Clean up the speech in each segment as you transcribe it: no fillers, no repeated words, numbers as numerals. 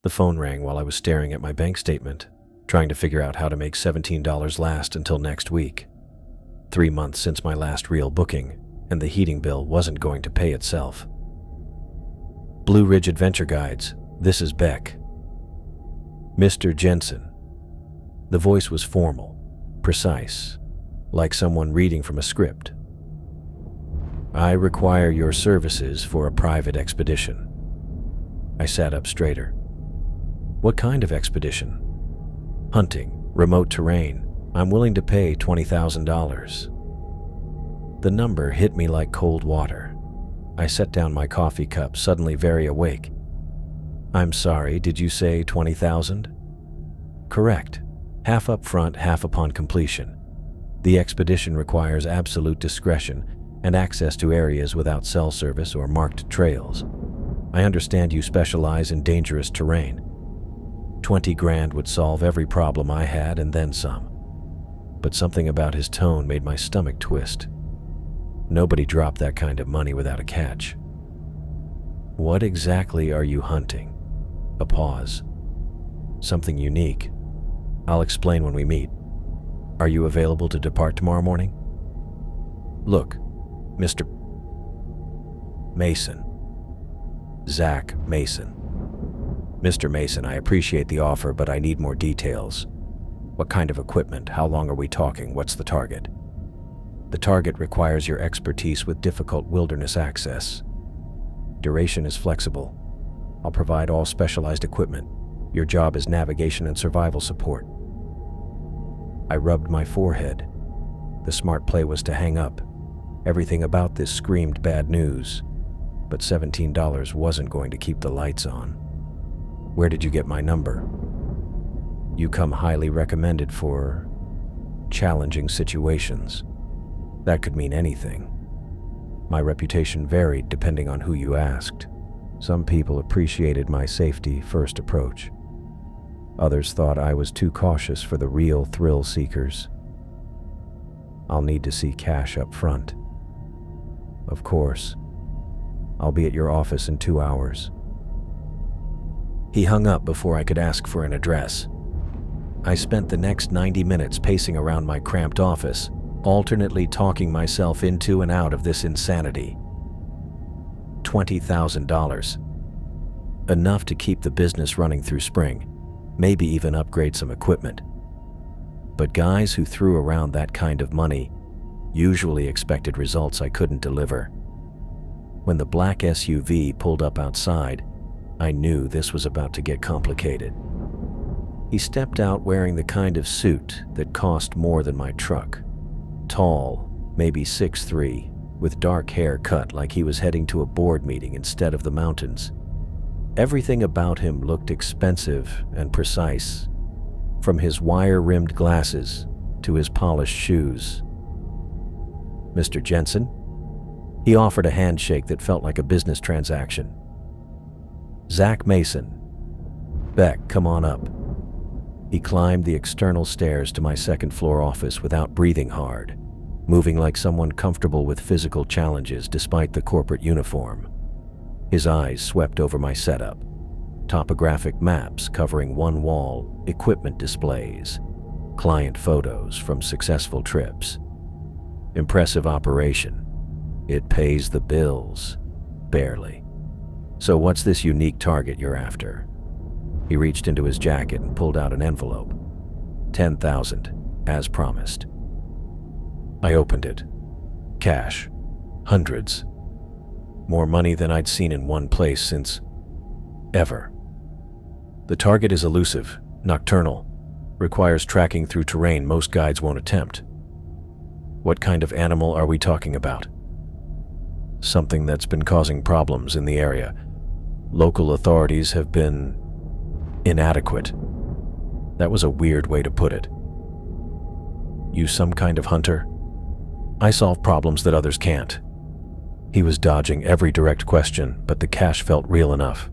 The phone rang while I was staring at my bank statement, trying to figure out how to make $17 last until next week. 3 months since my last real booking, and the heating bill wasn't going to pay itself. Blue Ridge Adventure Guides, this is Beck. Mr. Jensen. The voice was formal, precise, like someone reading from a script. I require your services for a private expedition. I sat up straighter. What kind of expedition? Hunting, remote terrain. I'm willing to pay $20,000. The number hit me like cold water. I set down my coffee cup, suddenly very awake. I'm sorry, did you say 20,000? Correct. Half up front, half upon completion. The expedition requires absolute discretion and access to areas without cell service or marked trails. I understand you specialize in dangerous terrain. 20 grand would solve every problem I had and then some. But something about his tone made my stomach twist. Nobody dropped that kind of money without a catch. What exactly are you hunting? A pause. Something unique. I'll explain when we meet. Are you available to depart tomorrow morning? Look, Mr. Mason. Zach Mason. Mr. Mason, I appreciate the offer, but I need more details. What kind of equipment? How long are we talking? What's the target? The target requires your expertise with difficult wilderness access. Duration is flexible. I'll provide all specialized equipment. Your job is navigation and survival support. I rubbed my forehead. The smart play was to hang up. Everything about this screamed bad news, but $17 wasn't going to keep the lights on. Where did you get my number? You come highly recommended for challenging situations. That could mean anything. My reputation varied depending on who you asked. Some people appreciated my safety-first approach. Others thought I was too cautious for the real thrill seekers. I'll need to see cash up front. Of course. I'll be at your office in 2 hours. He hung up before I could ask for an address. I spent the next 90 minutes pacing around my cramped office, alternately talking myself into and out of this insanity. $20,000. Enough to keep the business running through spring, maybe even upgrade some equipment. But guys who threw around that kind of money usually expected results I couldn't deliver. When the black SUV pulled up outside, I knew this was about to get complicated. He stepped out wearing the kind of suit that cost more than my truck. Tall, maybe 6'3", with dark hair cut like he was heading to a board meeting instead of the mountains. Everything about him looked expensive and precise, from his wire-rimmed glasses to his polished shoes. Mr. Jensen? He offered a handshake that felt like a business transaction. Zach Mason. Beck, come on up. He climbed the external stairs to my second-floor office without breathing hard, moving like someone comfortable with physical challenges despite the corporate uniform. His eyes swept over my setup. Topographic maps covering one wall, equipment displays, client photos from successful trips. Impressive operation. It pays the bills. Barely. So what's this unique target you're after? He reached into his jacket and pulled out an envelope. $10,000, as promised. I opened it. Cash. Hundreds. More money than I'd seen in one place since ever. The target is elusive, nocturnal, requires tracking through terrain most guides won't attempt. What kind of animal are we talking about? Something that's been causing problems in the area. Local authorities have been inadequate. That was a weird way to put it. You some kind of hunter? I solve problems that others can't. He was dodging every direct question, but the cash felt real enough.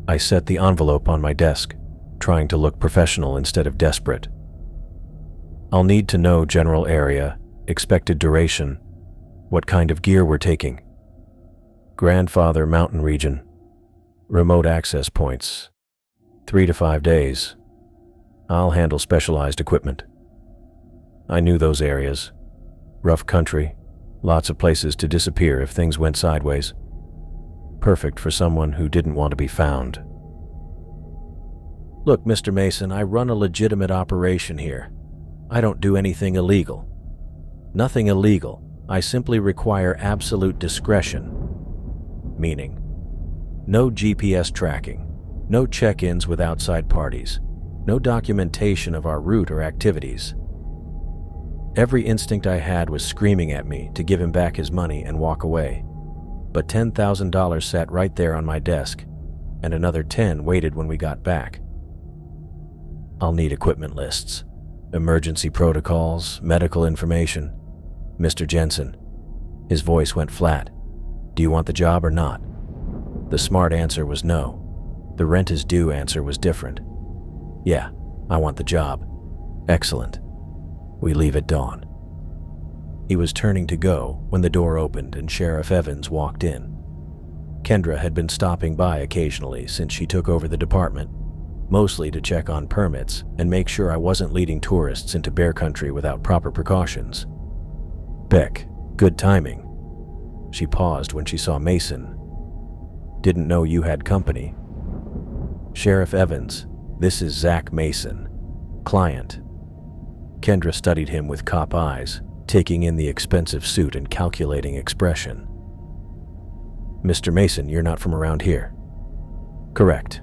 I set the envelope on my desk, trying to look professional instead of desperate. I'll need to know general area, expected duration, what kind of gear we're taking. Grandfather mountain region. Remote access points. 3 to 5 days. I'll handle specialized equipment. I knew those areas. Rough country, lots of places to disappear if things went sideways. Perfect for someone who didn't want to be found. Look, Mr. Mason, I run a legitimate operation here. I don't do anything illegal. Nothing illegal. I simply require absolute discretion. Meaning, no GPS tracking, no check-ins with outside parties, no documentation of our route or activities. Every instinct I had was screaming at me to give him back his money and walk away. But $10,000 sat right there on my desk, and another 10 waited when we got back. I'll need equipment lists, emergency protocols, medical information. Mr. Jensen. His voice went flat. Do you want the job or not? The smart answer was no. The rent is due answer was different. Yeah, I want the job. Excellent. We leave at dawn. He was turning to go when the door opened and Sheriff Evans walked in. Kendra had been stopping by occasionally since she took over the department, mostly to check on permits and make sure I wasn't leading tourists into bear country without proper precautions. Beck, good timing. She paused when she saw Mason. Didn't know you had company. Sheriff Evans, this is Zach Mason, client. Kendra studied him with cop eyes, taking in the expensive suit and calculating expression. Mr. Mason, you're not from around here. Correct.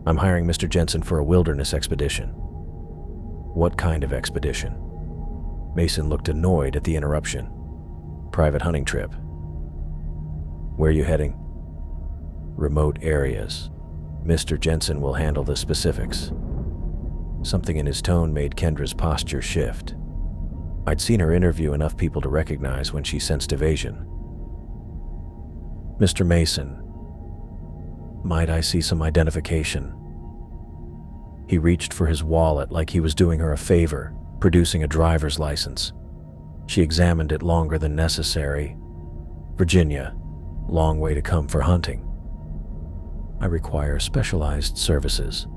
I'm hiring Mr. Jensen for a wilderness expedition. What kind of expedition? Mason looked annoyed at the interruption. Private hunting trip. Where are you heading? Remote areas. Mr. Jensen will handle the specifics. Something in his tone made Kendra's posture shift. I'd seen her interview enough people to recognize when she sensed evasion. Mr. Mason, might I see some identification? He reached for his wallet like he was doing her a favor, producing a driver's license. She examined it longer than necessary. Virginia, long way to come for hunting. I require specialized services.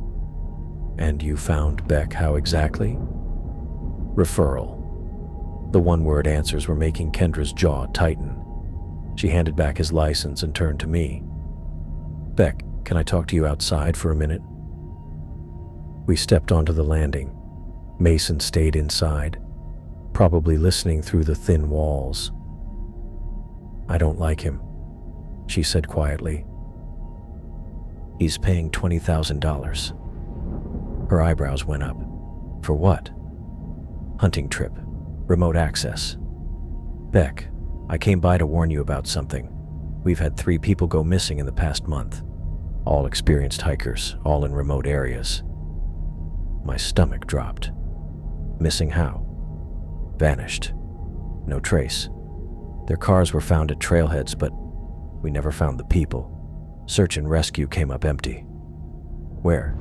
And you found Beck how exactly? Referral. The one-word answers were making Kendra's jaw tighten. She handed back his license and turned to me. Beck, can I talk to you outside for a minute? We stepped onto the landing. Mason stayed inside, probably listening through the thin walls. I don't like him, she said quietly. He's paying $20,000. Her eyebrows went up. For what? Hunting trip. Remote access. Beck, I came by to warn you about something. We've had 3 people go missing in the past month. All experienced hikers, all in remote areas. My stomach dropped. Missing how? Vanished. No trace. Their cars were found at trailheads, but we never found the people. Search and rescue came up empty. Where?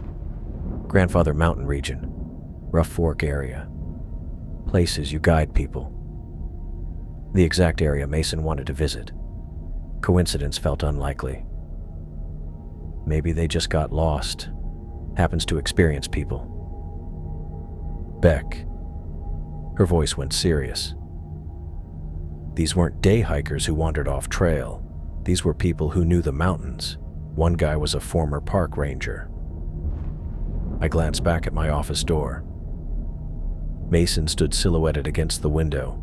Grandfather Mountain region. Rough Fork area. Places you guide people. The exact area Mason wanted to visit. Coincidence felt unlikely. Maybe they just got lost. Happens to experienced people. Beck. Her voice went serious. These weren't day hikers who wandered off trail. These were people who knew the mountains. One guy was a former park ranger. I glanced back at my office door. Mason stood silhouetted against the window,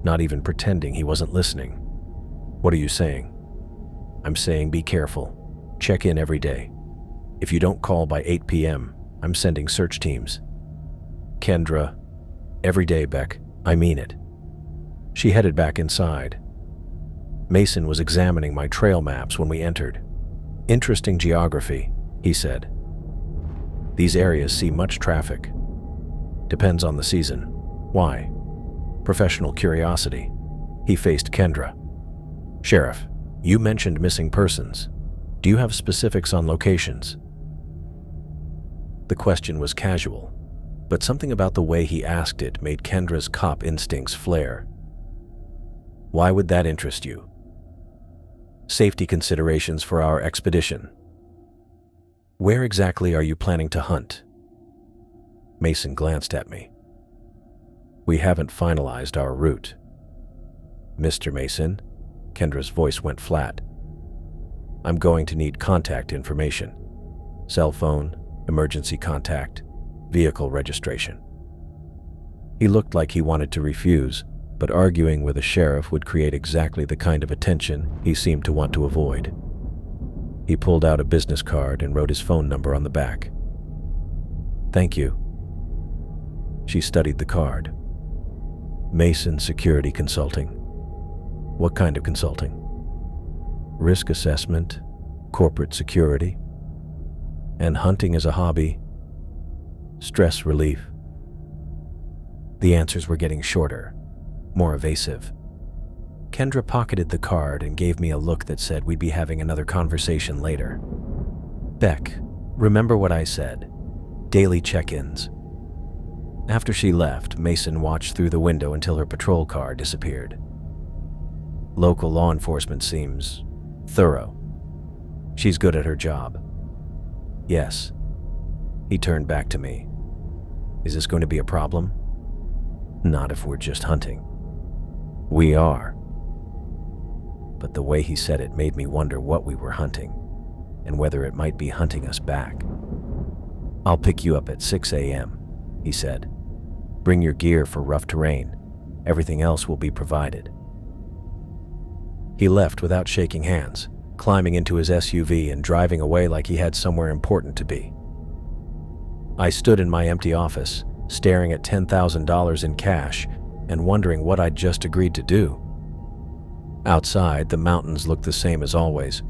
not even pretending he wasn't listening. What are you saying? I'm saying be careful. Check in every day. If you don't call by 8 p.m., I'm sending search teams. Kendra, every day, Beck. I mean it. She headed back inside. Mason was examining my trail maps when we entered. Interesting geography, he said. These areas see much traffic. Depends on the season. Why? Professional curiosity. He faced Kendra. Sheriff, you mentioned missing persons. Do you have specifics on locations? The question was casual, but something about the way he asked it made Kendra's cop instincts flare. Why would that interest you? Safety considerations for our expedition. Where exactly are you planning to hunt? Mason glanced at me. We haven't finalized our route. Mr. Mason, Kendra's voice went flat. I'm going to need contact information. Cell phone, emergency contact, vehicle registration. He looked like he wanted to refuse, but arguing with a sheriff would create exactly the kind of attention he seemed to want to avoid. He pulled out a business card and wrote his phone number on the back. Thank you. She studied the card. Mason Security Consulting. What kind of consulting? Risk assessment, corporate security, and hunting as a hobby, stress relief. The answers were getting shorter, more evasive. Kendra pocketed the card and gave me a look that said we'd be having another conversation later. Beck, remember what I said. Daily check-ins. After she left, Mason watched through the window until her patrol car disappeared. Local law enforcement seems thorough. She's good at her job. Yes. He turned back to me. Is this going to be a problem? Not if we're just hunting. We are. But the way he said it made me wonder what we were hunting, and whether it might be hunting us back. I'll pick you up at 6 a.m., he said. Bring your gear for rough terrain. Everything else will be provided. He left without shaking hands, climbing into his SUV and driving away like he had somewhere important to be. I stood in my empty office, staring at $10,000 in cash and wondering what I'd just agreed to do. Outside, the mountains looked the same as always,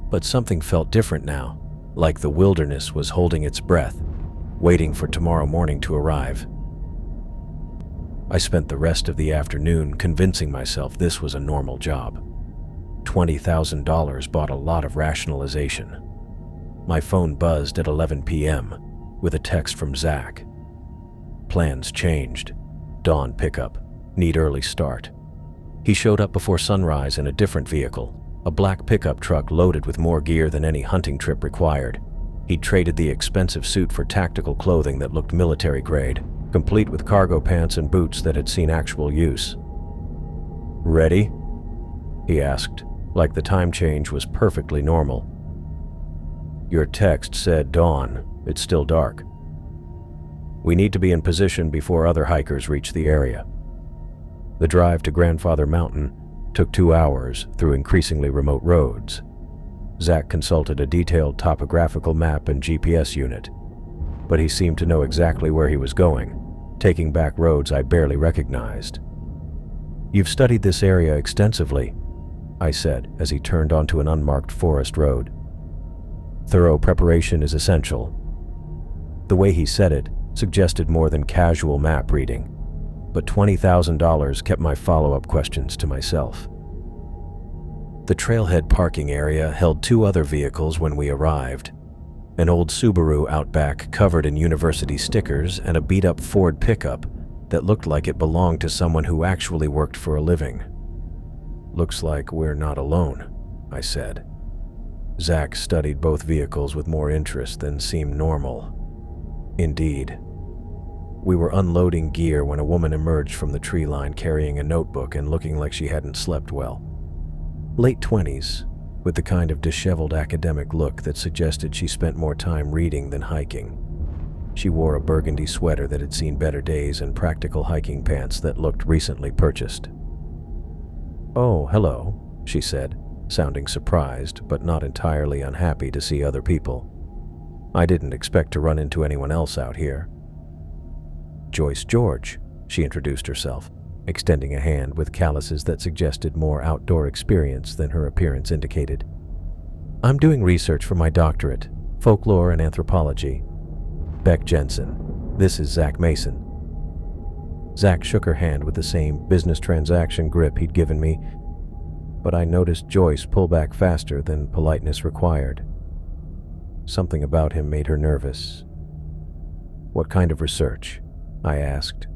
but something felt different now, like the wilderness was holding its breath, waiting for tomorrow morning to arrive. I spent the rest of the afternoon convincing myself this was a normal job. $20,000 bought a lot of rationalization. My phone buzzed at 11 p.m. with a text from Zach. Plans changed. Dawn pickup. Need early start. He showed up before sunrise in a different vehicle, a black pickup truck loaded with more gear than any hunting trip required. He traded the expensive suit for tactical clothing that looked military grade, complete with cargo pants and boots that had seen actual use. Ready? He asked, like the time change was perfectly normal. Your text said dawn. It's still dark. We need to be in position before other hikers reach the area. The drive to Grandfather Mountain took 2 hours through increasingly remote roads. Zach consulted a detailed topographical map and GPS unit, but he seemed to know exactly where he was going, taking back roads I barely recognized. You've studied this area extensively, I said as he turned onto an unmarked forest road. Thorough preparation is essential. The way he said it suggested more than casual map reading, but $20,000 kept my follow-up questions to myself. The trailhead parking area held 2 other vehicles when we arrived, an old Subaru Outback covered in university stickers and a beat-up Ford pickup that looked like it belonged to someone who actually worked for a living. Looks like we're not alone, I said. Zach studied both vehicles with more interest than seemed normal. Indeed. We were unloading gear when a woman emerged from the tree line carrying a notebook and looking like she hadn't slept well. Late 20s, with the kind of disheveled academic look that suggested she spent more time reading than hiking. She wore a burgundy sweater that had seen better days and practical hiking pants that looked recently purchased. Oh, hello, she said, sounding surprised but not entirely unhappy to see other people. I didn't expect to run into anyone else out here. Joyce George, she introduced herself, extending a hand with calluses that suggested more outdoor experience than her appearance indicated. I'm doing research for my doctorate, folklore and anthropology. Beck Jensen, this is Zach Mason. Zach shook her hand with the same business transaction grip he'd given me, but I noticed Joyce pull back faster than politeness required. Something about him made her nervous. What kind of research? I asked.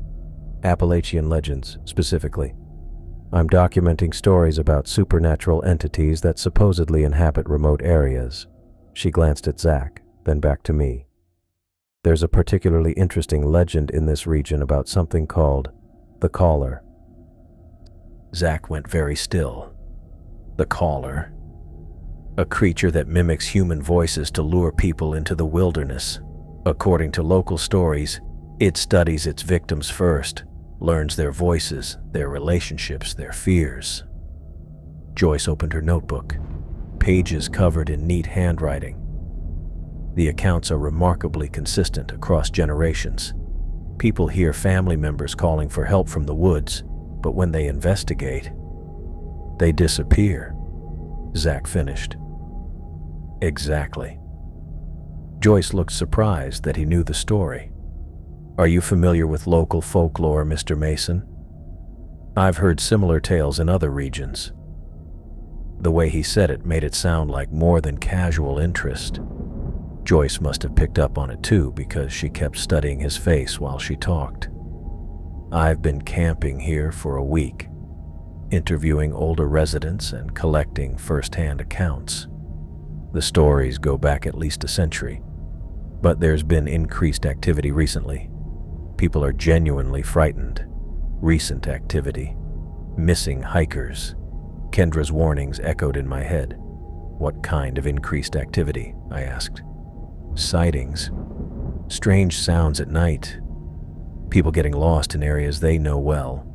Appalachian legends, specifically. I'm documenting stories about supernatural entities that supposedly inhabit remote areas. She glanced at Zach, then back to me. There's a particularly interesting legend in this region about something called the caller. Zach went very still. The caller. A creature that mimics human voices to lure people into the wilderness. According to local stories, it studies its victims first, learns their voices, their relationships, their fears. Joyce opened her notebook, pages covered in neat handwriting. The accounts are remarkably consistent across generations. People hear family members calling for help from the woods, but when they investigate, they disappear. Zach finished. Exactly. Joyce looked surprised that he knew the story. Are you familiar with local folklore, Mr. Mason? I've heard similar tales in other regions. The way he said it made it sound like more than casual interest. Joyce must have picked up on it too, because she kept studying his face while she talked. I've been camping here for a week, interviewing older residents and collecting first-hand accounts. The stories go back at least a century, but there's been increased activity recently. People are genuinely frightened. Recent activity. Missing hikers. Kendra's warnings echoed in my head. What kind of increased activity? I asked. Sightings. Strange sounds at night. People getting lost in areas they know well.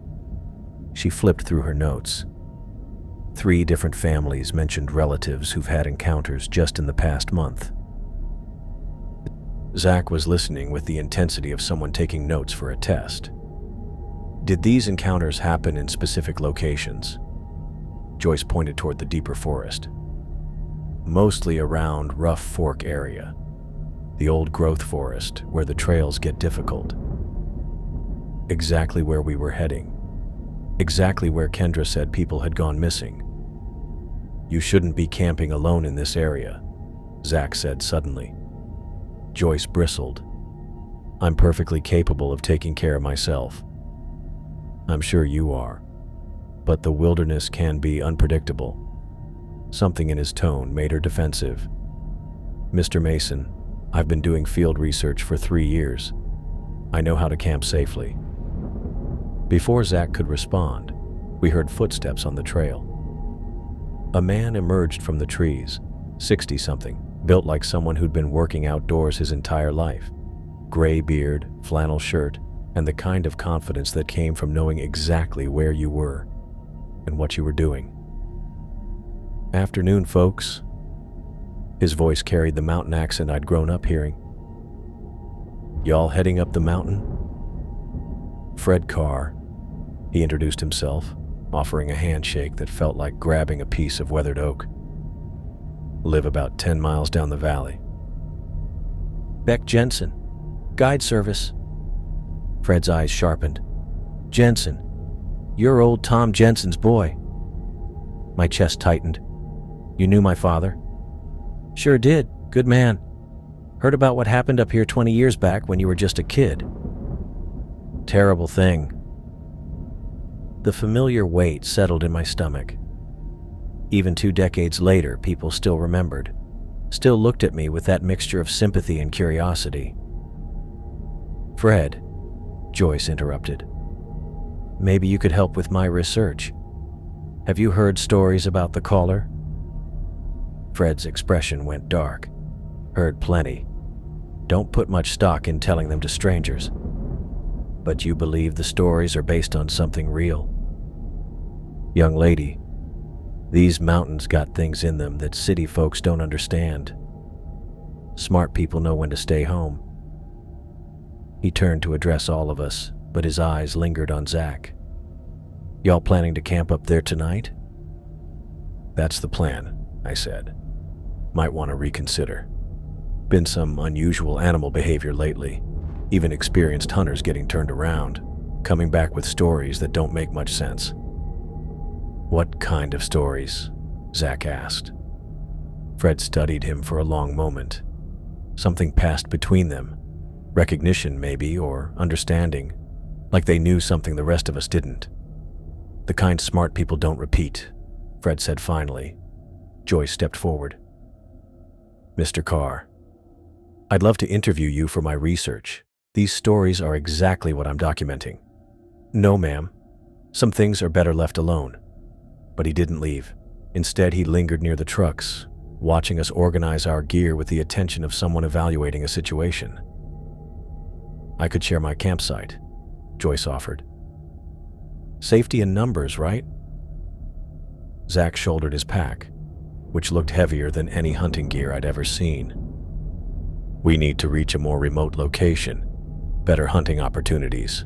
She flipped through her notes. 3 different families mentioned relatives who've had encounters just in the past month. Zach was listening with the intensity of someone taking notes for a test. Did these encounters happen in specific locations? Joyce pointed toward the deeper forest. Mostly around Rough Fork area, the old growth forest where the trails get difficult. Exactly where we were heading. Exactly where Kendra said people had gone missing. You shouldn't be camping alone in this area, Zach said suddenly. Joyce bristled. I'm perfectly capable of taking care of myself. I'm sure you are. But the wilderness can be unpredictable. Something in his tone made her defensive. Mr. Mason, I've been doing field research for 3 years. I know how to camp safely. Before Zach could respond, we heard footsteps on the trail. A man emerged from the trees, 60-something, built like someone who'd been working outdoors his entire life. Gray beard, flannel shirt, and the kind of confidence that came from knowing exactly where you were and what you were doing. Afternoon, folks. His voice carried the mountain accent I'd grown up hearing. Y'all heading up the mountain? Fred Carr. He introduced himself, offering a handshake that felt like grabbing a piece of weathered oak. Live about 10 miles down the valley. Beck Jensen, guide service. Fred's eyes sharpened. Jensen, you're old Tom Jensen's boy. My chest tightened. You knew my father? Sure did. Good man. Heard about what happened up here 20 years back when you were just a kid. Terrible thing. The familiar weight settled in my stomach. Even 2 decades later, people still remembered, still looked at me with that mixture of sympathy and curiosity. Fred, Joyce interrupted. Maybe you could help with my research. Have you heard stories about the caller? Fred's expression went dark. Heard plenty. Don't put much stock in telling them to strangers. But you believe the stories are based on something real? Young lady, these mountains got things in them that city folks don't understand. Smart people know when to stay home. He turned to address all of us, but his eyes lingered on Zach. Y'all planning to camp up there tonight? That's the plan, I said. Might want to reconsider. Been some unusual animal behavior lately. Even experienced hunters getting turned around, coming back with stories that don't make much sense. What kind of stories? Zach asked. Fred studied him for a long moment. Something passed between them. Recognition, maybe, or understanding. Like they knew something the rest of us didn't. The kind smart people don't repeat, Fred said finally. Joyce stepped forward. Mr. Carr, I'd love to interview you for my research. These stories are exactly what I'm documenting. No, ma'am. Some things are better left alone. But he didn't leave. Instead, he lingered near the trucks, watching us organize our gear with the attention of someone evaluating a situation. I could share my campsite, Joyce offered. Safety in numbers, right? Zach shouldered his pack, which looked heavier than any hunting gear I'd ever seen. We need to reach a more remote location, better hunting opportunities.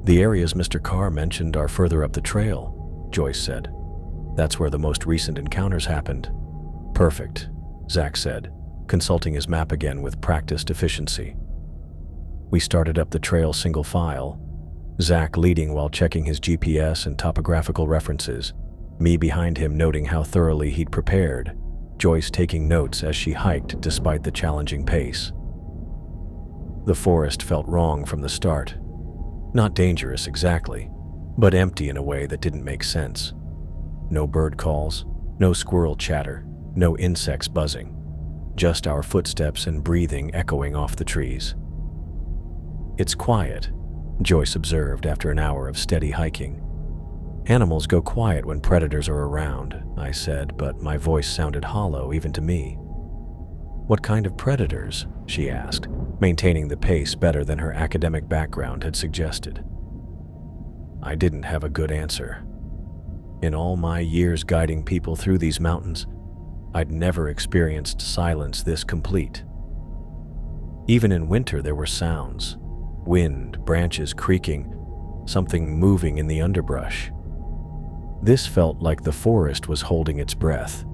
The areas Mr. Carr mentioned are further up the trail, Joyce said. That's where the most recent encounters happened. Perfect, Zach said, consulting his map again with practiced efficiency. We started up the trail single file, Zach leading while checking his GPS and topographical references, me behind him noting how thoroughly he'd prepared, Joyce taking notes as she hiked despite the challenging pace. The forest felt wrong from the start. Not dangerous exactly, but empty in a way that didn't make sense. No bird calls, no squirrel chatter, no insects buzzing. Just our footsteps and breathing echoing off the trees. It's quiet, Joyce observed after an hour of steady hiking. Animals go quiet when predators are around, I said, but my voice sounded hollow even to me. What kind of predators? She asked, maintaining the pace better than her academic background had suggested. I didn't have a good answer. In all my years guiding people through these mountains, I'd never experienced silence this complete. Even in winter there were sounds, wind, branches creaking, something moving in the underbrush. This felt like the forest was holding its breath.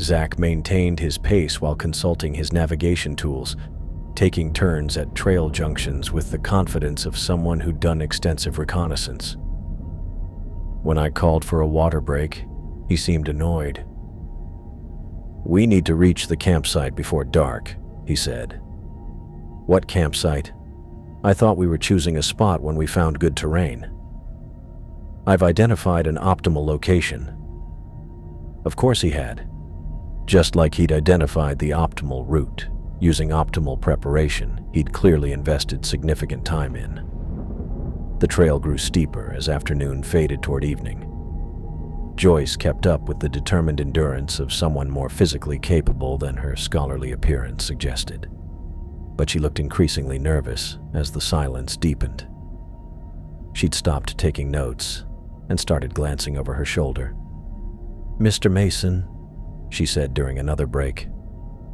Zach maintained his pace while consulting his navigation tools, taking turns at trail junctions with the confidence of someone who'd done extensive reconnaissance. When I called for a water break, he seemed annoyed. We need to reach the campsite before dark, he said. What campsite? I thought we were choosing a spot when we found good terrain. I've identified an optimal location. Of course he had. Just like he'd identified the optimal route, using optimal preparation he'd clearly invested significant time in. The trail grew steeper as afternoon faded toward evening. Joyce kept up with the determined endurance of someone more physically capable than her scholarly appearance suggested. But she looked increasingly nervous as the silence deepened. She'd stopped taking notes and started glancing over her shoulder. Mr. Mason, she said during another break,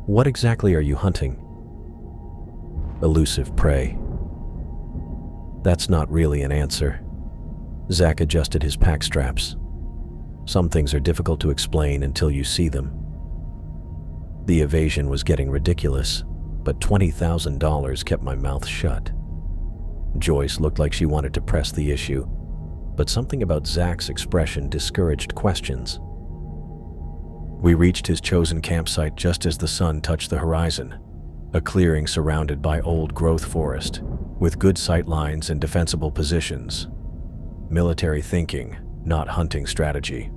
what exactly are you hunting? Elusive prey. That's not really an answer. Zach adjusted his pack straps. Some things are difficult to explain until you see them. The evasion was getting ridiculous, but $20,000 kept my mouth shut. Joyce looked like she wanted to press the issue, but something about Zach's expression discouraged questions. We reached his chosen campsite just as the sun touched the horizon, a clearing surrounded by old-growth forest, with good sight lines and defensible positions. Military thinking, not hunting strategy.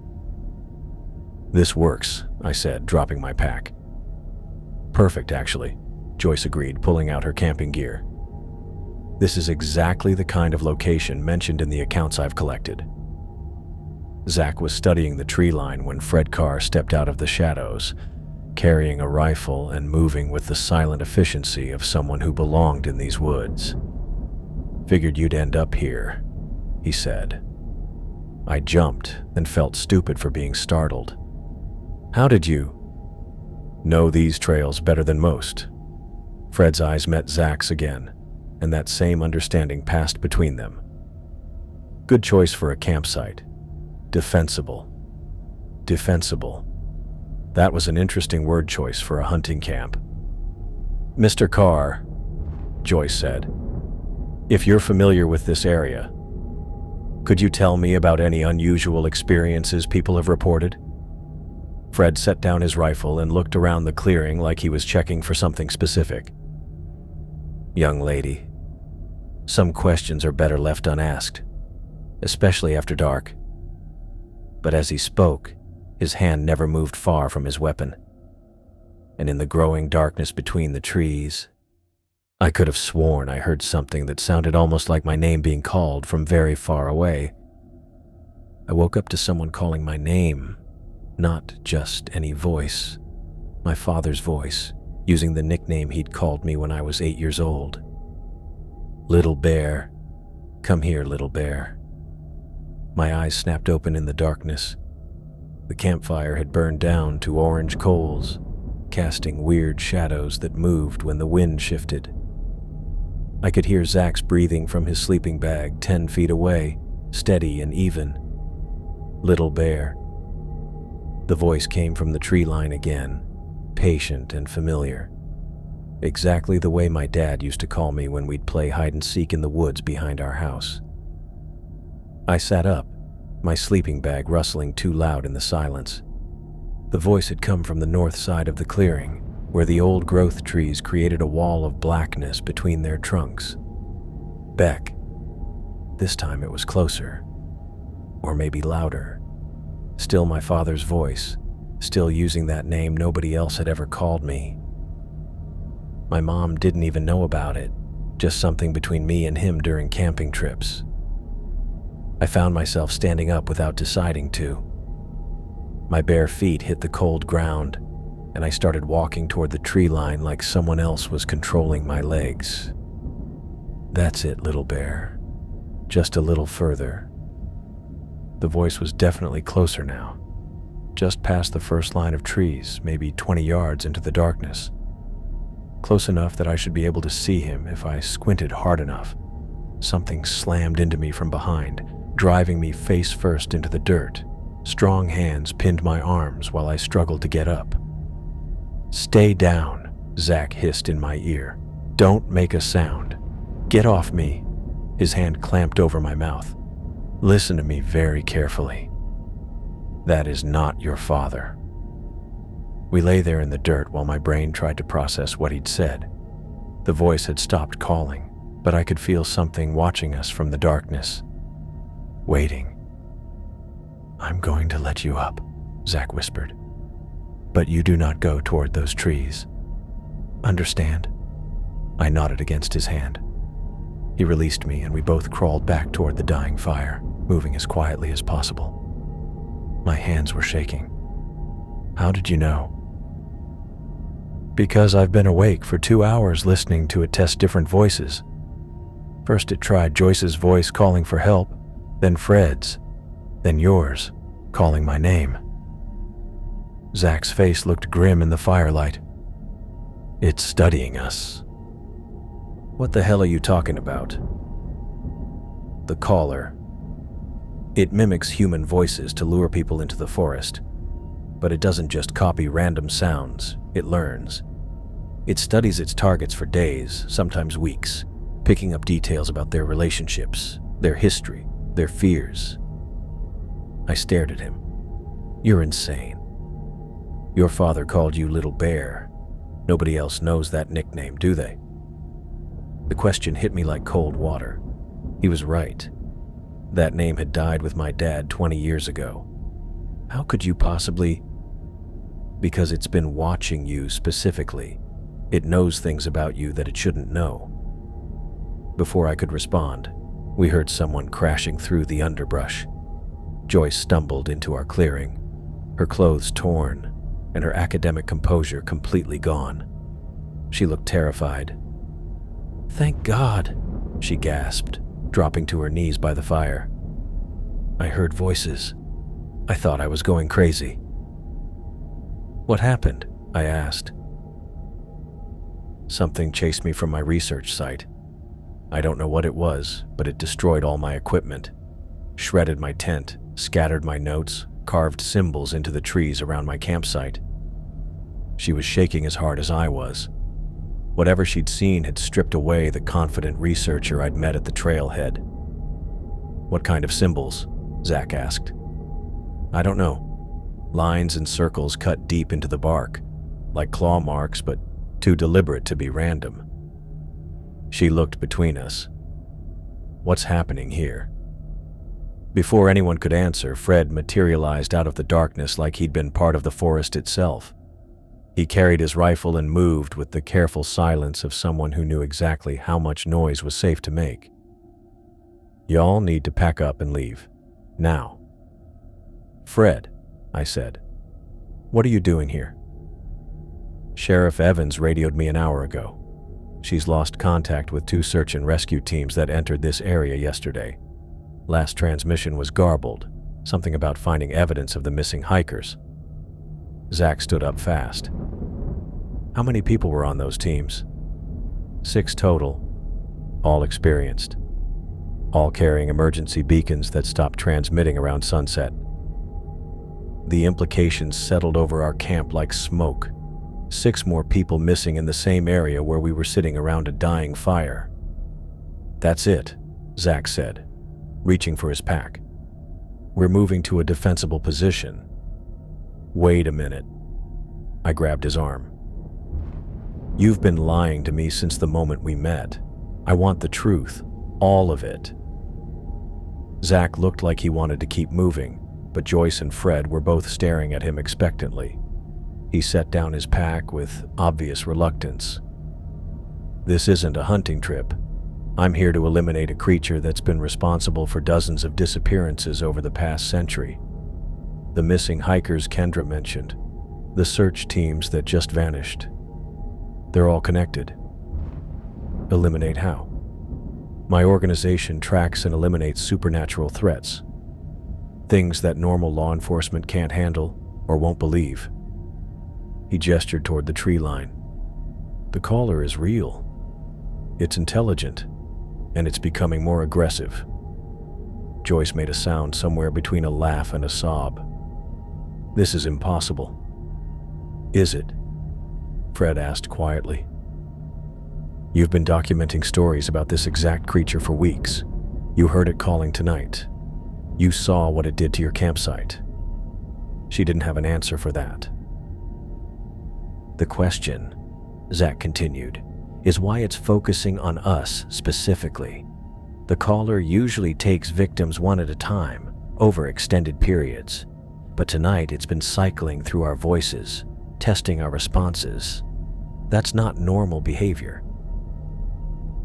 This works, I said, dropping my pack. Perfect, actually, Joyce agreed, pulling out her camping gear. This is exactly the kind of location mentioned in the accounts I've collected. Zach was studying the tree line when Fred Carr stepped out of the shadows, carrying a rifle and moving with the silent efficiency of someone who belonged in these woods. Figured you'd end up here, he said. I jumped and felt stupid for being startled. How did you know these trails better than most? Fred's eyes met Zach's again, and that same understanding passed between them. Good choice for a campsite. Defensible. Defensible. That was an interesting word choice for a hunting camp. Mr. Carr, Joyce said, if you're familiar with this area, could you tell me about any unusual experiences people have reported? Fred set down his rifle and looked around the clearing like he was checking for something specific. Young lady, some questions are better left unasked, especially after dark. But as he spoke, his hand never moved far from his weapon. and in the growing darkness between the trees, I could have sworn I heard something that sounded almost like my name being called from very far away. I woke up to someone calling my name, not just any voice. My father's voice, using the nickname he'd called me when I was 8 years old. "Little bear. Come here, little bear." My eyes snapped open in the darkness. The campfire had burned down to orange coals, casting weird shadows that moved when the wind shifted. I could hear Zach's breathing from his sleeping bag 10 feet away, steady and even. "Little bear." The voice came from the tree line again, patient and familiar. Exactly the way my dad used to call me when we'd play hide and seek in the woods behind our house. I sat up, my sleeping bag rustling too loud in the silence. The voice had come from the north side of the clearing, where the old growth trees created a wall of blackness between their trunks. Beck. This time it was closer. Or maybe louder. Still my father's voice, still using that name nobody else had ever called me. My mom didn't even know about it, just something between me and him during camping trips. I found myself standing up without deciding to. My bare feet hit the cold ground, and I started walking toward the tree line like someone else was controlling my legs. "That's it, little bear. Just a little further." The voice was definitely closer now, just past the first line of trees, maybe 20 yards into the darkness. Close enough that I should be able to see him if I squinted hard enough. Something slammed into me from behind, driving me face first into the dirt. Strong hands pinned my arms while I struggled to get up. "Stay down," Zach hissed in my ear. "Don't make a sound. Get off me." His hand clamped over my mouth. "Listen to me very carefully. That is not your father." We lay there in the dirt while my brain tried to process what he'd said. The voice had stopped calling, but I could feel something watching us from the darkness. Waiting. "I'm going to let you up," Zach whispered. "But you do not go toward those trees. Understand?" I nodded against his hand. He released me and we both crawled back toward the dying fire, moving as quietly as possible. My hands were shaking. "How did you know?" "Because I've been awake for 2 hours listening to it test different voices. First it tried Joyce's voice calling for help, then Fred's, then yours, calling my name." Zach's face looked grim in the firelight. "It's studying us." "What the hell are you talking about?" "The caller. It mimics human voices to lure people into the forest. But it doesn't just copy random sounds, it learns. It studies its targets for days, sometimes weeks, picking up details about their relationships, their history, their fears." I stared at him. "You're insane. Your father called you Little Bear. Nobody else knows that nickname, do they?" The question hit me like cold water. He was right. That name had died with my dad 20 years ago. How could you possibly? "Because it's been watching you specifically. It knows things about you that it shouldn't know." Before I could respond, we heard someone crashing through the underbrush. Joyce stumbled into our clearing, her clothes torn and her academic composure completely gone. She looked terrified. "Thank God," she gasped, dropping to her knees by the fire. I heard voices. I thought I was going crazy. "What happened?" I asked. "Something chased me from my research site. I don't know what it was, but it destroyed all my equipment, shredded my tent, scattered my notes, carved symbols into the trees around my campsite." She was shaking as hard as I was. Whatever she'd seen had stripped away the confident researcher I'd met at the trailhead. "What kind of symbols?" Zach asked. "I don't know. Lines and circles cut deep into the bark, like claw marks, but too deliberate to be random." She looked between us. "What's happening here?" Before anyone could answer, Fred materialized out of the darkness like he'd been part of the forest itself. He carried his rifle and moved with the careful silence of someone who knew exactly how much noise was safe to make. "Y'all need to pack up and leave. Now." "Fred," I said, "what are you doing here?" "Sheriff Evans radioed me an hour ago. She's lost contact with 2 search and rescue teams that entered this area yesterday. Last transmission was garbled, something about finding evidence of the missing hikers." Zach stood up fast. "How many people were on those teams?" "6 total, all experienced, all carrying emergency beacons that stopped transmitting around sunset." The implications settled over our camp like smoke. 6 more people missing in the same area where we were sitting around a dying fire. "That's it," Zach said, reaching for his pack. "We're moving to a defensible position." "Wait a minute." I grabbed his arm. "You've been lying to me since the moment we met. I want the truth, all of it." Zach looked like he wanted to keep moving, but Joyce and Fred were both staring at him expectantly. He set down his pack with obvious reluctance. "This isn't a hunting trip. I'm here to eliminate a creature that's been responsible for dozens of disappearances over the past century. The missing hikers Kendra mentioned, the search teams that just vanished. They're all connected." "Eliminate how?" "My organization tracks and eliminates supernatural threats. Things that normal law enforcement can't handle or won't believe." He gestured toward the tree line. "The caller is real. It's intelligent, and it's becoming more aggressive." Joyce made a sound somewhere between a laugh and a sob. "This is impossible." "Is it?" Fred asked quietly. "You've been documenting stories about this exact creature for weeks. You heard it calling tonight. You saw what it did to your campsite." She didn't have an answer for that. "The question," Zach continued, "is why it's focusing on us specifically. The caller usually takes victims one at a time, over extended periods. But tonight it's been cycling through our voices, testing our responses. That's not normal behavior."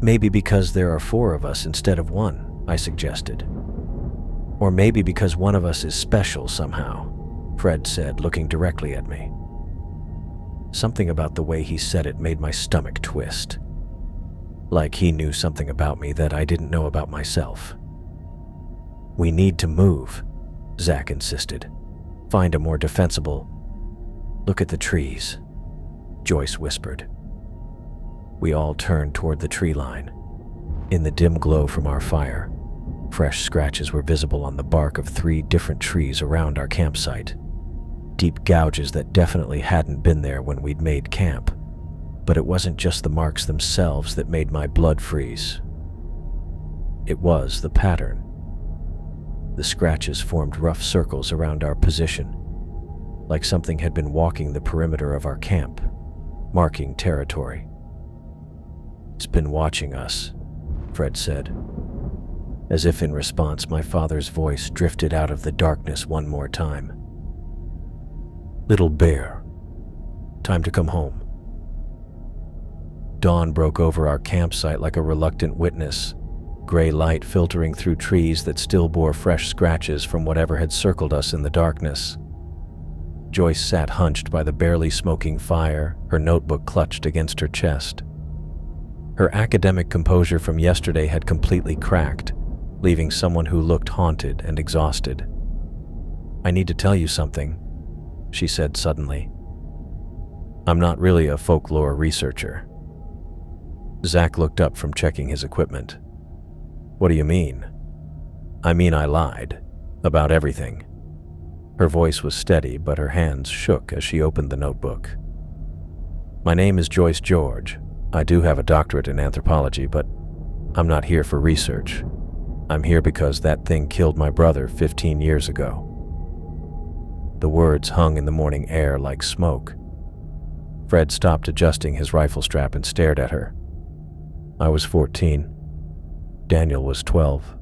"Maybe because there are 4 of us instead of 1, I suggested. "Or maybe because one of us is special somehow," Fred said, looking directly at me. Something about the way he said it made my stomach twist. Like he knew something about me that I didn't know about myself. "We need to move," Zach insisted. "Find a more defensible—" "Look at the trees," Joyce whispered. We all turned toward the tree line. In the dim glow from our fire, fresh scratches were visible on the bark of 3 different trees around our campsite. Deep gouges that definitely hadn't been there when we'd made camp. But it wasn't just the marks themselves that made my blood freeze. It was the pattern. The scratches formed rough circles around our position, like something had been walking the perimeter of our camp, marking territory. "It's been watching us," Fred said. As if in response, my father's voice drifted out of the darkness one more time. "Little bear, time to come home." Dawn broke over our campsite like a reluctant witness, gray light filtering through trees that still bore fresh scratches from whatever had circled us in the darkness. Joyce sat hunched by the barely smoking fire, her notebook clutched against her chest. Her academic composure from yesterday had completely cracked, leaving someone who looked haunted and exhausted. "I need to tell you something," she said suddenly. "I'm not really a folklore researcher." Zach looked up from checking his equipment. "What do you mean?" "I mean I lied. About everything." Her voice was steady, but her hands shook as she opened the notebook. "My name is Joyce George. I do have a doctorate in anthropology, but I'm not here for research. I'm here because that thing killed my brother 15 years ago." The words hung in the morning air like smoke. Fred stopped adjusting his rifle strap and stared at her. "I was 14. Daniel was 12.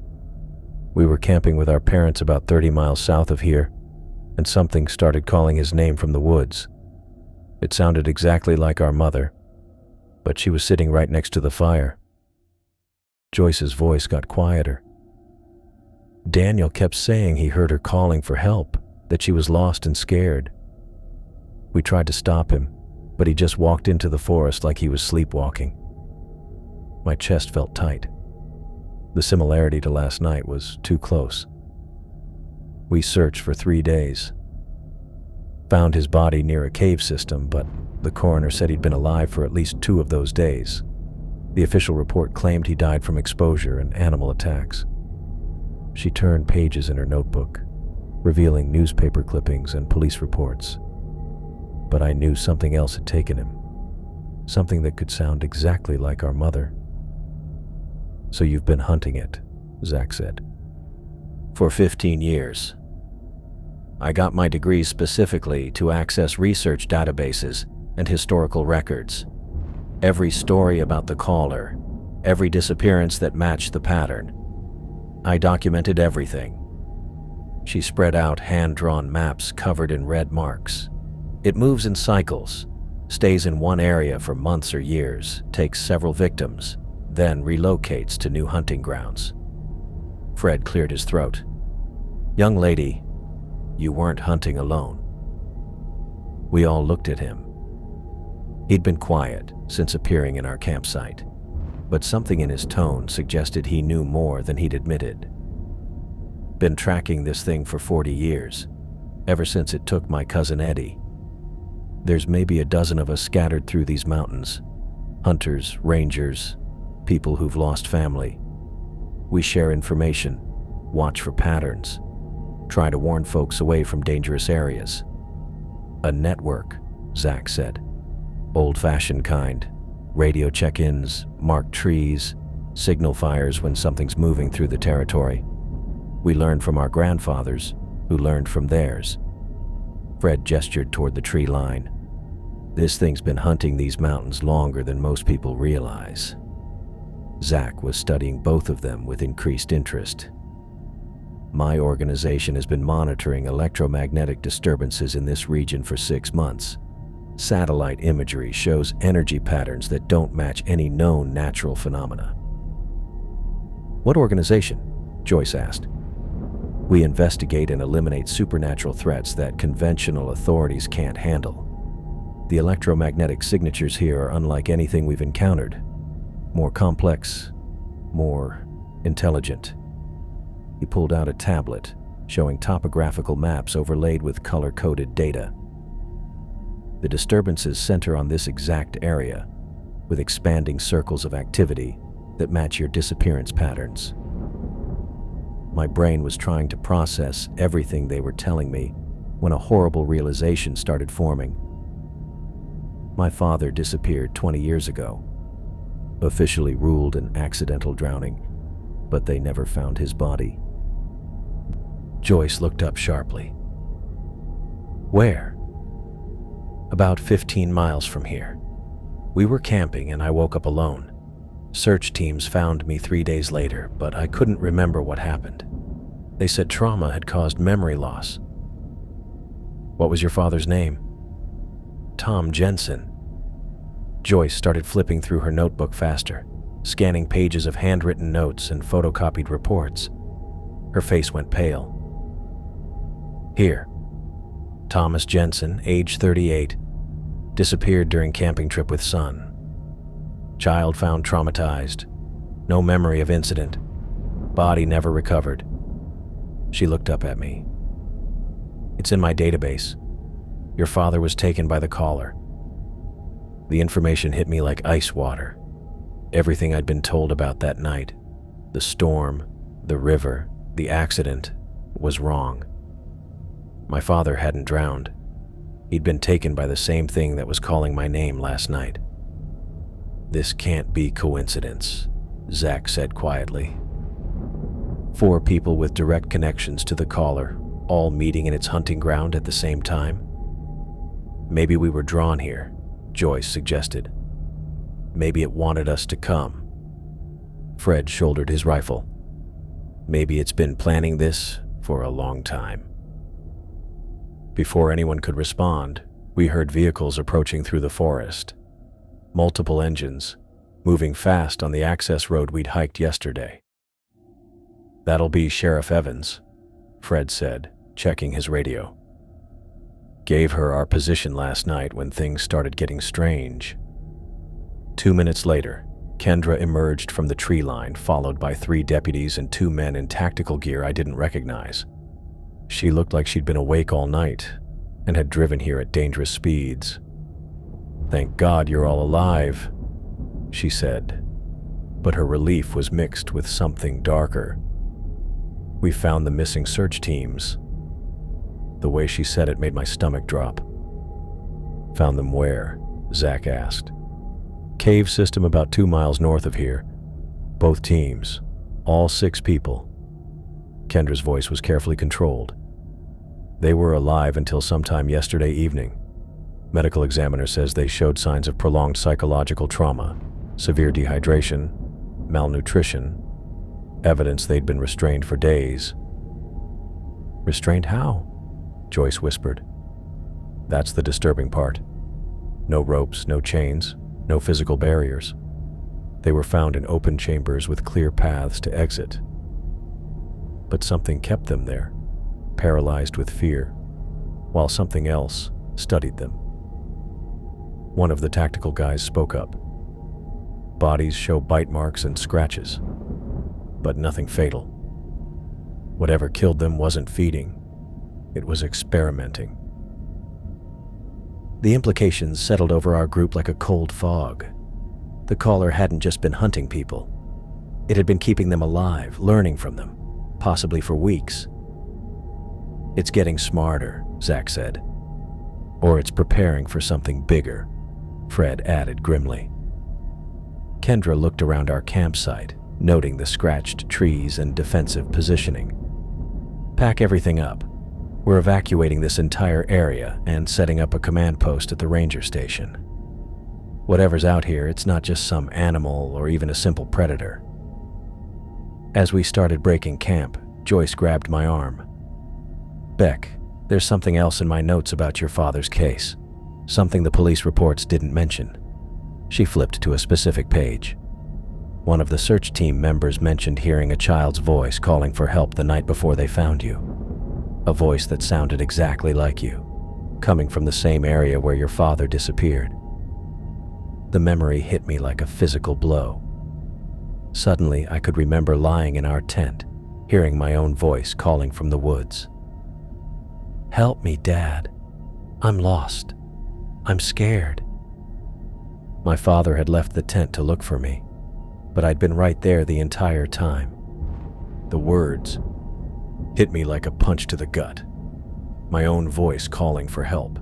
We were camping with our parents about 30 miles south of here, and something started calling his name from the woods. It sounded exactly like our mother, but she was sitting right next to the fire. Joyce's voice got quieter. Daniel kept saying he heard her calling for help, that she was lost and scared. We tried to stop him, but he just walked into the forest like he was sleepwalking. My chest felt tight. The similarity to last night was too close. We searched for 3 days. Found his body near a cave system, but the coroner said he'd been alive for at least 2 of those days. The official report claimed he died from exposure and animal attacks. She turned pages in her notebook, revealing newspaper clippings and police reports. But I knew something else had taken him, something that could sound exactly like our mother. "So you've been hunting it," Zach said. "For 15 years. I got my degree specifically to access research databases and historical records. Every story about the caller, every disappearance that matched the pattern. I documented everything." She spread out hand-drawn maps covered in red marks. "It moves in cycles, stays in one area for months or years, takes several victims, then relocates to new hunting grounds." Fred cleared his throat. "Young lady, you weren't hunting alone." We all looked at him. He'd been quiet since appearing in our campsite, but something in his tone suggested he knew more than he'd admitted. "Been tracking this thing for 40 years, ever since it took my cousin Eddie. There's maybe a dozen of us scattered through these mountains. Hunters, rangers, people who've lost family. We share information, watch for patterns, try to warn folks away from dangerous areas. A network," Zach said. "Old-fashioned kind. Radio check-ins, marked trees, signal fires when something's moving through the territory. We learned from our grandfathers, who learned from theirs." Fred gestured toward the tree line. "This thing's been hunting these mountains longer than most people realize." Zach was studying both of them with increased interest. "My organization has been monitoring electromagnetic disturbances in this region for 6 months. Satellite imagery shows energy patterns that don't match any known natural phenomena." "What organization?" Joyce asked. "We investigate and eliminate supernatural threats that conventional authorities can't handle. The electromagnetic signatures here are unlike anything we've encountered. More complex, more intelligent." He pulled out a tablet, showing topographical maps overlaid with color-coded data. "The disturbances center on this exact area, with expanding circles of activity that match your disappearance patterns." My brain was trying to process everything they were telling me when a horrible realization started forming. My father disappeared 20 years ago, officially ruled an accidental drowning, but they never found his body. Joyce looked up sharply. "Where?" "About 15 miles from here. We were camping and I woke up alone. Search teams found me 3 days later, but I couldn't remember what happened. They said trauma had caused memory loss." "What was your father's name?" "Tom Jensen." Joyce started flipping through her notebook faster, scanning pages of handwritten notes and photocopied reports. Her face went pale. "Here. Thomas Jensen, age 38, disappeared during camping trip with son. Child found traumatized. No memory of incident. Body never recovered." She looked up at me. "It's in my database. Your father was taken by the caller." The information hit me like ice water. Everything I'd been told about that night, the storm, the river, the accident, was wrong. My father hadn't drowned. He'd been taken by the same thing that was calling my name last night. "This can't be coincidence," Zach said quietly. 4 people with direct connections to the caller, all meeting in its hunting ground at the same time. "Maybe we were drawn here," Joyce suggested. "Maybe it wanted us to come." Fred shouldered his rifle. "Maybe it's been planning this for a long time." Before anyone could respond, We heard vehicles approaching through the forest. Multiple engines, moving fast on the access road we'd hiked yesterday. "That'll be Sheriff Evans," Fred said, checking his radio. "Gave her our position last night when things started getting strange." 2 minutes later, Kendra emerged from the tree line, followed by 3 deputies and 2 men in tactical gear I didn't recognize. She looked like she'd been awake all night and had driven here at dangerous speeds. "Thank God you're all alive," she said, but her relief was mixed with something darker. "We found the missing search teams." The way she said it made my stomach drop. "Found them where?" Zach asked. "Cave system about 2 miles north of here. Both teams, all 6 people." Kendra's voice was carefully controlled. "They were alive until sometime yesterday evening. Medical examiner says they showed signs of prolonged psychological trauma, severe dehydration, malnutrition, evidence they'd been restrained for days." "Restrained how?" Joyce whispered. "That's the disturbing part. No ropes, no chains, no physical barriers. They were found in open chambers with clear paths to exit. But something kept them there, paralyzed with fear, while something else studied them." One of the tactical guys spoke up. "Bodies show bite marks and scratches, but nothing fatal. Whatever killed them wasn't feeding, it was experimenting." The implications settled over our group like a cold fog. The caller hadn't just been hunting people. It had been keeping them alive, learning from them, possibly for weeks. "It's getting smarter," Zach said. "Or it's preparing for something bigger," Fred added grimly. Kendra looked around our campsite, noting the scratched trees and defensive positioning. "Pack everything up. We're evacuating this entire area and setting up a command post at the ranger station. Whatever's out here, it's not just some animal or even a simple predator." As we started breaking camp, Joyce grabbed my arm. "Beck, there's something else in my notes about your father's case. Something the police reports didn't mention." She flipped to a specific page. "One of the search team members mentioned hearing a child's voice calling for help the night before they found you. A voice that sounded exactly like you, coming from the same area where your father disappeared." The memory hit me like a physical blow. Suddenly, I could remember lying in our tent, hearing my own voice calling from the woods. "Help me, Dad. I'm lost. I'm scared." My father had left the tent to look for me, but I'd been right there the entire time. The words hit me like a punch to the gut. My own voice calling for help.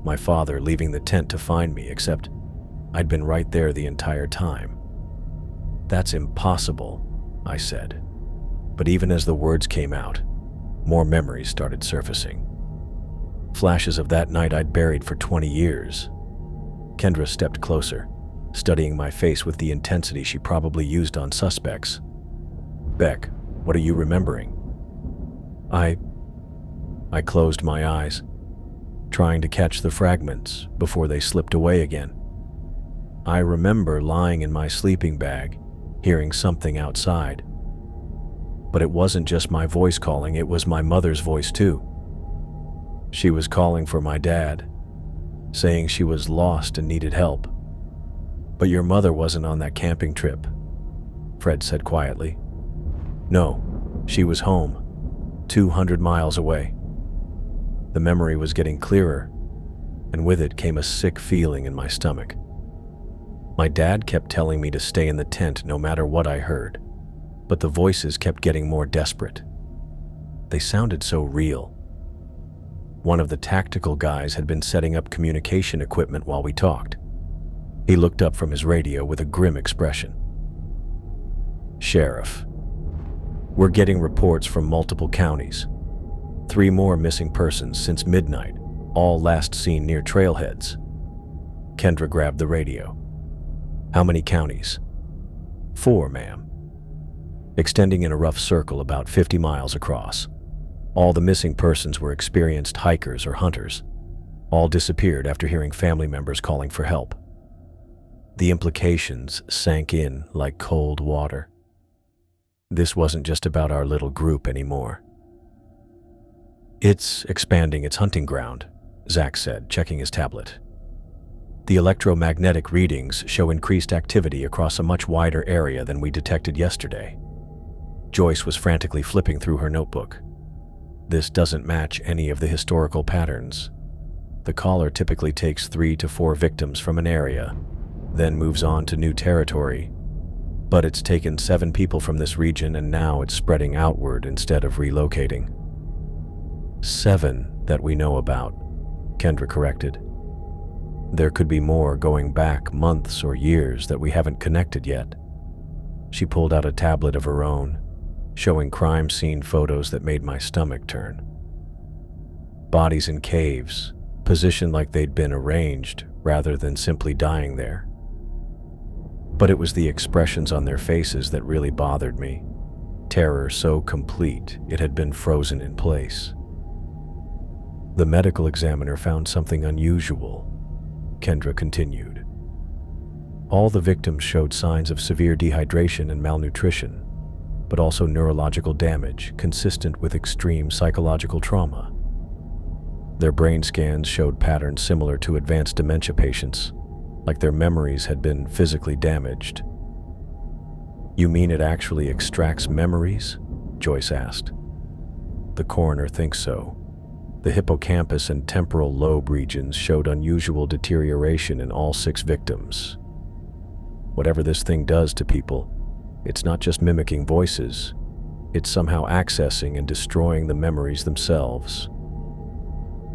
My father leaving the tent to find me, except I'd been right there the entire time. "That's impossible," I said. But even as the words came out, more memories started surfacing. Flashes of that night I'd buried for 20 years. Kendra stepped closer, studying my face with the intensity she probably used on suspects. "Beck, what are you remembering?" I closed my eyes, trying to catch the fragments before they slipped away again. I remember lying in my sleeping bag, hearing something outside. But it wasn't just my voice calling, it was my mother's voice too. She was calling for my dad, saying she was lost and needed help. "But your mother wasn't on that camping trip," Fred said quietly. "No, she was home, 200 miles away." The memory was getting clearer, and with it came a sick feeling in my stomach. My dad kept telling me to stay in the tent no matter what I heard, but the voices kept getting more desperate. They sounded so real. One of the tactical guys had been setting up communication equipment while we talked. He looked up from his radio with a grim expression. "Sheriff, we're getting reports from multiple counties. 3 more missing persons since midnight, all last seen near trailheads." Kendra grabbed the radio. "How many counties?" "4, ma'am. Extending in a rough circle about 50 miles across. All the missing persons were experienced hikers or hunters. All disappeared after hearing family members calling for help. The implications sank in like cold water. This wasn't just about our little group anymore. It's expanding its hunting ground, Zach said, checking his tablet. The electromagnetic readings show increased activity across a much wider area than we detected yesterday. Joyce was frantically flipping through her notebook. This doesn't match any of the historical patterns. The caller typically takes 3 to 4 victims from an area, then moves on to new territory. But it's taken 7 people from this region and now it's spreading outward instead of relocating. 7 that we know about, Kendra corrected. There could be more going back months or years that we haven't connected yet. She pulled out a tablet of her own, showing crime scene photos that made my stomach turn. Bodies in caves, positioned like they'd been arranged rather than simply dying there. But it was the expressions on their faces that really bothered me. Terror so complete it had been frozen in place. The medical examiner found something unusual, Kendra continued. All the victims showed signs of severe dehydration and malnutrition, but also neurological damage consistent with extreme psychological trauma. Their brain scans showed patterns similar to advanced dementia patients, like their memories had been physically damaged. You mean it actually extracts memories? Joyce asked. The coroner thinks so. The hippocampus and temporal lobe regions showed unusual deterioration in all 6 victims. Whatever this thing does to people, it's not just mimicking voices, it's somehow accessing and destroying the memories themselves.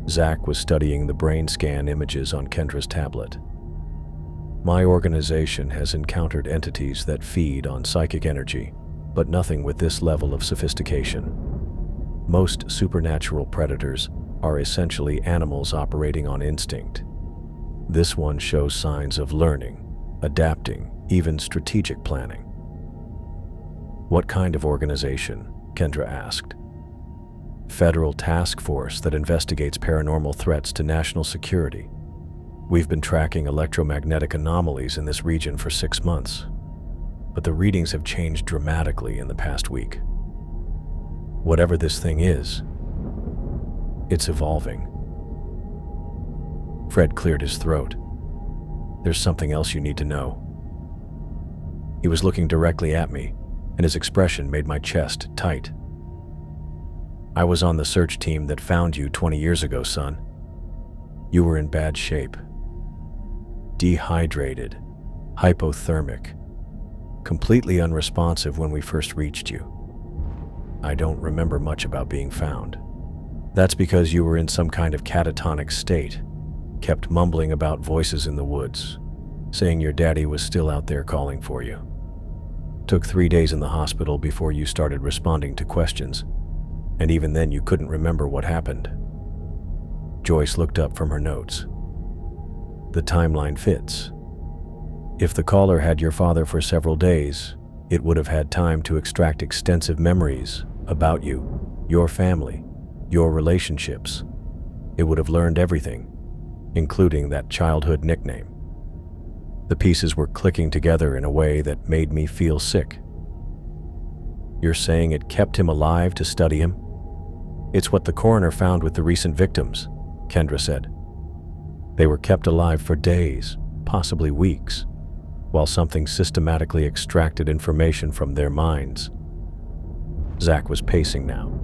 Zach was studying the brain scan images on Kendra's tablet. My organization has encountered entities that feed on psychic energy, but nothing with this level of sophistication. Most supernatural predators are essentially animals operating on instinct. This one shows signs of learning, adapting, even strategic planning. What kind of organization? Kendra asked. Federal task force that investigates paranormal threats to national security. We've been tracking electromagnetic anomalies in this region for 6 months, but the readings have changed dramatically in the past week. Whatever this thing is, it's evolving. Fred cleared his throat. There's something else you need to know. He was looking directly at me, and his expression made my chest tight. I was on the search team that found you 20 years ago, son. You were in bad shape. Dehydrated, hypothermic, completely unresponsive when we first reached you. I don't remember much about being found. That's because you were in some kind of catatonic state, kept mumbling about voices in the woods, saying your daddy was still out there calling for you. Took 3 days in the hospital before you started responding to questions, and even then you couldn't remember what happened. Joyce looked up from her notes. The timeline fits. If the caller had your father for several days, it would have had time to extract extensive memories about you, your family, your relationships. It would have learned everything, including that childhood nickname. The pieces were clicking together in a way that made me feel sick. You're saying it kept him alive to study him? It's what the coroner found with the recent victims, Kendra said. They were kept alive for days, possibly weeks, while something systematically extracted information from their minds. Zach was pacing now,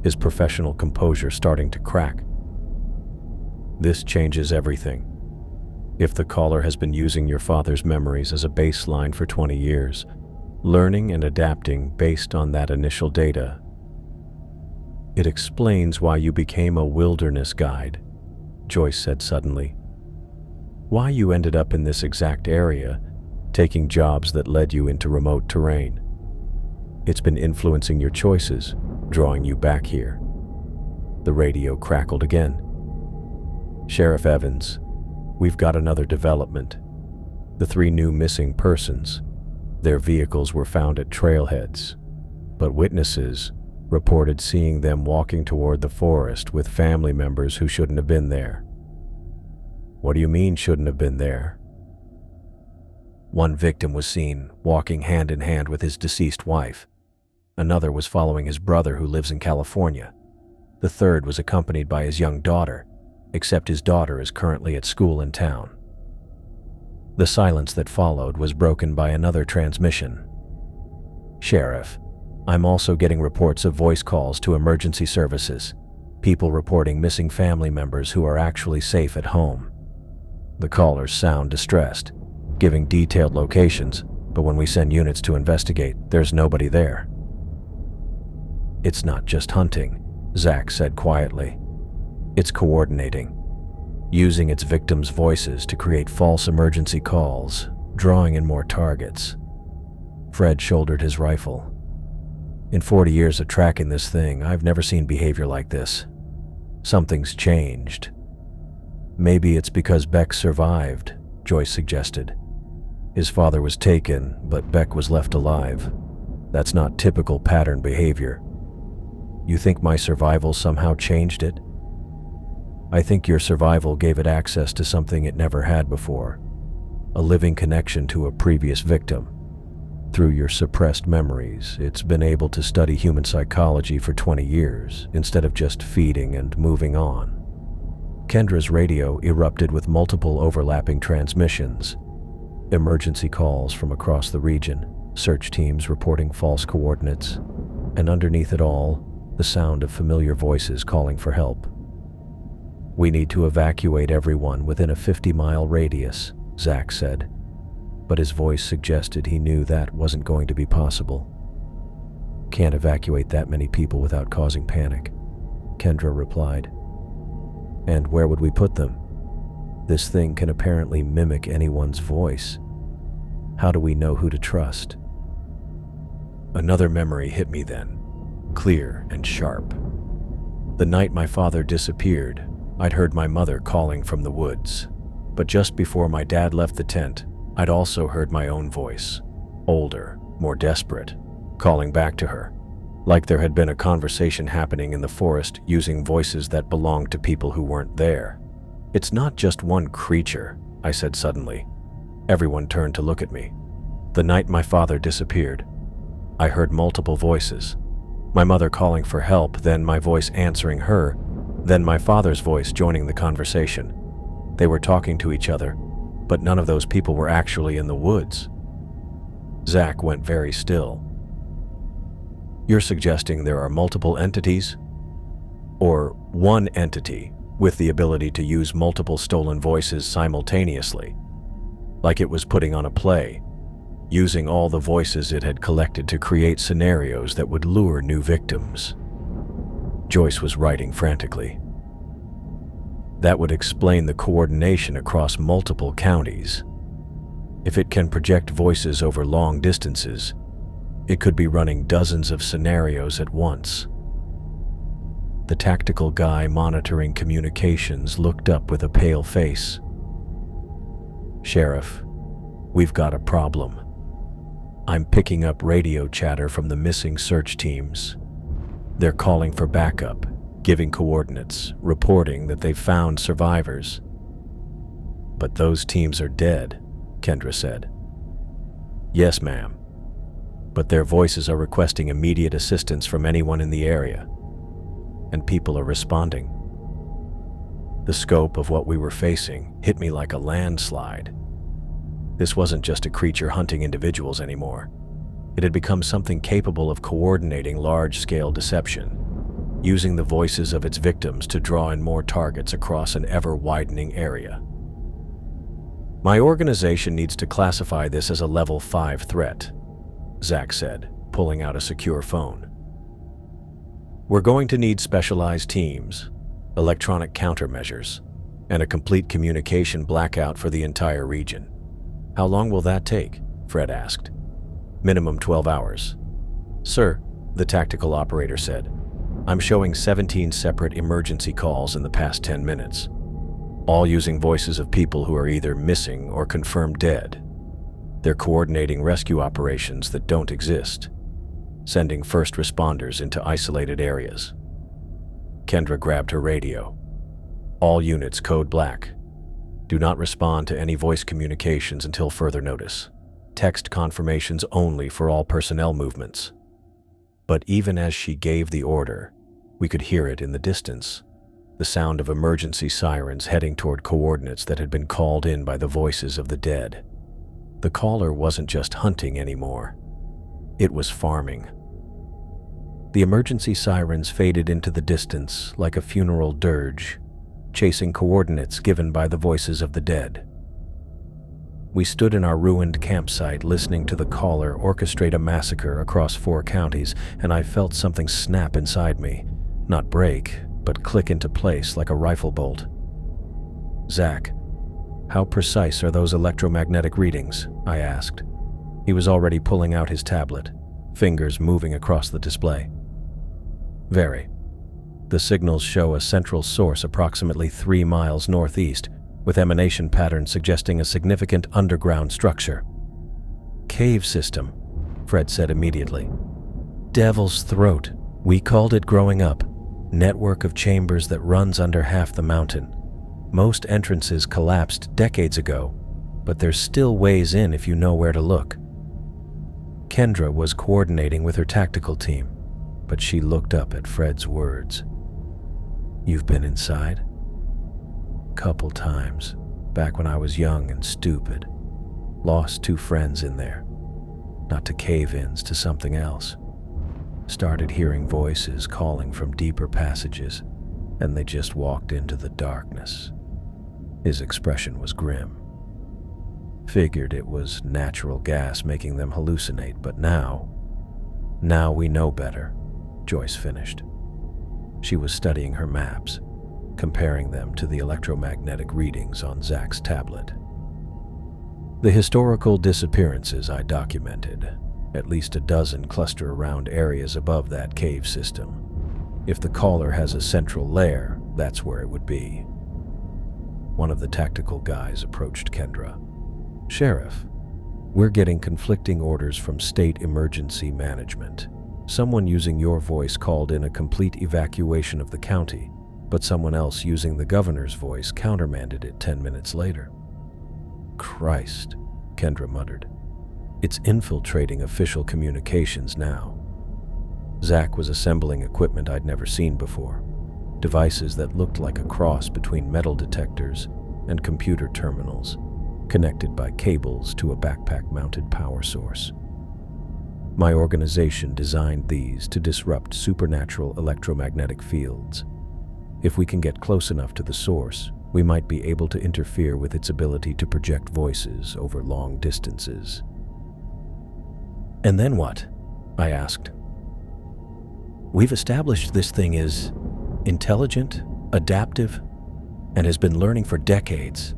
his professional composure starting to crack. This changes everything. If the caller has been using your father's memories as a baseline for 20 years, learning and adapting based on that initial data, it explains why you became a wilderness guide, Joyce said suddenly. Why you ended up in this exact area, taking jobs that led you into remote terrain. It's been influencing your choices, drawing you back here. The radio crackled again. Sheriff Evans, we've got another development. The 3 new missing persons. Their vehicles were found at trailheads, but witnesses reported seeing them walking toward the forest with family members who shouldn't have been there. What do you mean shouldn't have been there? One victim was seen walking hand in hand with his deceased wife. Another was following his brother who lives in California. The third was accompanied by his young daughter, except his daughter is currently at school in town. The silence that followed was broken by another transmission. Sheriff, I'm also getting reports of voice calls to emergency services, people reporting missing family members who are actually safe at home. The callers sound distressed, giving detailed locations, but when we send units to investigate, there's nobody there. It's not just hunting, Zach said quietly. It's coordinating, using its victims' voices to create false emergency calls, drawing in more targets. Fred shouldered his rifle. In 40 years of tracking this thing, I've never seen behavior like this. Something's changed. Maybe it's because Beck survived, Joyce suggested. His father was taken, but Beck was left alive. That's not typical pattern behavior. You think my survival somehow changed it? I think your survival gave it access to something it never had before, a living connection to a previous victim. Through your suppressed memories, it's been able to study human psychology for 20 years, instead of just feeding and moving on. Kendra's radio erupted with multiple overlapping transmissions, emergency calls from across the region, search teams reporting false coordinates, and underneath it all, the sound of familiar voices calling for help. We need to evacuate everyone within a 50-mile radius, Zach said, but his voice suggested he knew that wasn't going to be possible. Can't evacuate that many people without causing panic, Kendra replied. And where would we put them? This thing can apparently mimic anyone's voice. How do we know who to trust? Another memory hit me then, clear and sharp. The night my father disappeared, I'd heard my mother calling from the woods. But just before my dad left the tent, I'd also heard my own voice, older, more desperate, calling back to her, like there had been a conversation happening in the forest using voices that belonged to people who weren't there. It's not just one creature, I said suddenly. Everyone turned to look at me. The night my father disappeared, I heard multiple voices. My mother calling for help, then my voice answering her, then my father's voice joining the conversation. They were talking to each other, but none of those people were actually in the woods. Zach went very still. You're suggesting there are multiple entities? Or one entity with the ability to use multiple stolen voices simultaneously? Like it was putting on a play, using all the voices it had collected to create scenarios that would lure new victims. Joyce was writing frantically. That would explain the coordination across multiple counties. If it can project voices over long distances, it could be running dozens of scenarios at once. The tactical guy monitoring communications looked up with a pale face. Sheriff, we've got a problem. I'm picking up radio chatter from the missing search teams. They're calling for backup, giving coordinates, reporting that they've found survivors. But those teams are dead, Kendra said. Yes, ma'am. But their voices are requesting immediate assistance from anyone in the area. And people are responding. The scope of what we were facing hit me like a landslide. This wasn't just a creature hunting individuals anymore. It had become something capable of coordinating large-scale deception, using the voices of its victims to draw in more targets across an ever-widening area. My organization needs to classify this as a level 5 threat, Zach said, pulling out a secure phone. We're going to need specialized teams, electronic countermeasures, and a complete communication blackout for the entire region. How long will that take? Fred asked. Minimum 12 hours. Sir, the tactical operator said, I'm showing 17 separate emergency calls in the past 10 minutes, all using voices of people who are either missing or confirmed dead. They're coordinating rescue operations that don't exist, sending first responders into isolated areas. Kendra grabbed her radio. All units code black. Do not respond to any voice communications until further notice. Text confirmations only for all personnel movements. But even as she gave the order, we could hear it in the distance, the sound of emergency sirens heading toward coordinates that had been called in by the voices of the dead. The caller wasn't just hunting anymore. It was farming. The emergency sirens faded into the distance like a funeral dirge, chasing coordinates given by the voices of the dead. We stood in our ruined campsite listening to the caller orchestrate a massacre across 4 counties, and I felt something snap inside me, not break, but click into place like a rifle bolt. "Zach, how precise are those electromagnetic readings?" I asked. He was already pulling out his tablet, fingers moving across the display. "Very. The signals show a central source approximately 3 miles northeast, with emanation patterns suggesting a significant underground structure." "Cave system," Fred said immediately. "Devil's Throat. We called it growing up. Network of chambers that runs under half the mountain. Most entrances collapsed decades ago, but there's still ways in if you know where to look." Kendra was coordinating with her tactical team, but she looked up at Fred's words. "You've been inside?" "Couple times, back when I was young and stupid. Lost 2 friends in there. Not to cave-ins, to something else. Started hearing voices calling from deeper passages, and they just walked into the darkness." His expression was grim. "Figured it was natural gas making them hallucinate, but now we know better," Joyce finished. She was studying her maps, comparing them to the electromagnetic readings on Zach's tablet. "The historical disappearances I documented, at least a dozen cluster around areas above that cave system. If the caller has a central lair, that's where it would be." One of the tactical guys approached Kendra. "Sheriff, we're getting conflicting orders from State Emergency Management. Someone using your voice called in a complete evacuation of the county, but someone else using the governor's voice countermanded it 10 minutes later." "Christ," Kendra muttered. "It's infiltrating official communications now." Zach was assembling equipment I'd never seen before, devices that looked like a cross between metal detectors and computer terminals, connected by cables to a backpack-mounted power source. My organization designed these to disrupt supernatural electromagnetic fields. If we can get close enough to the source, we might be able to interfere with its ability to project voices over long distances. "And then what?" I asked. "We've established this thing is intelligent, adaptive, and has been learning for decades.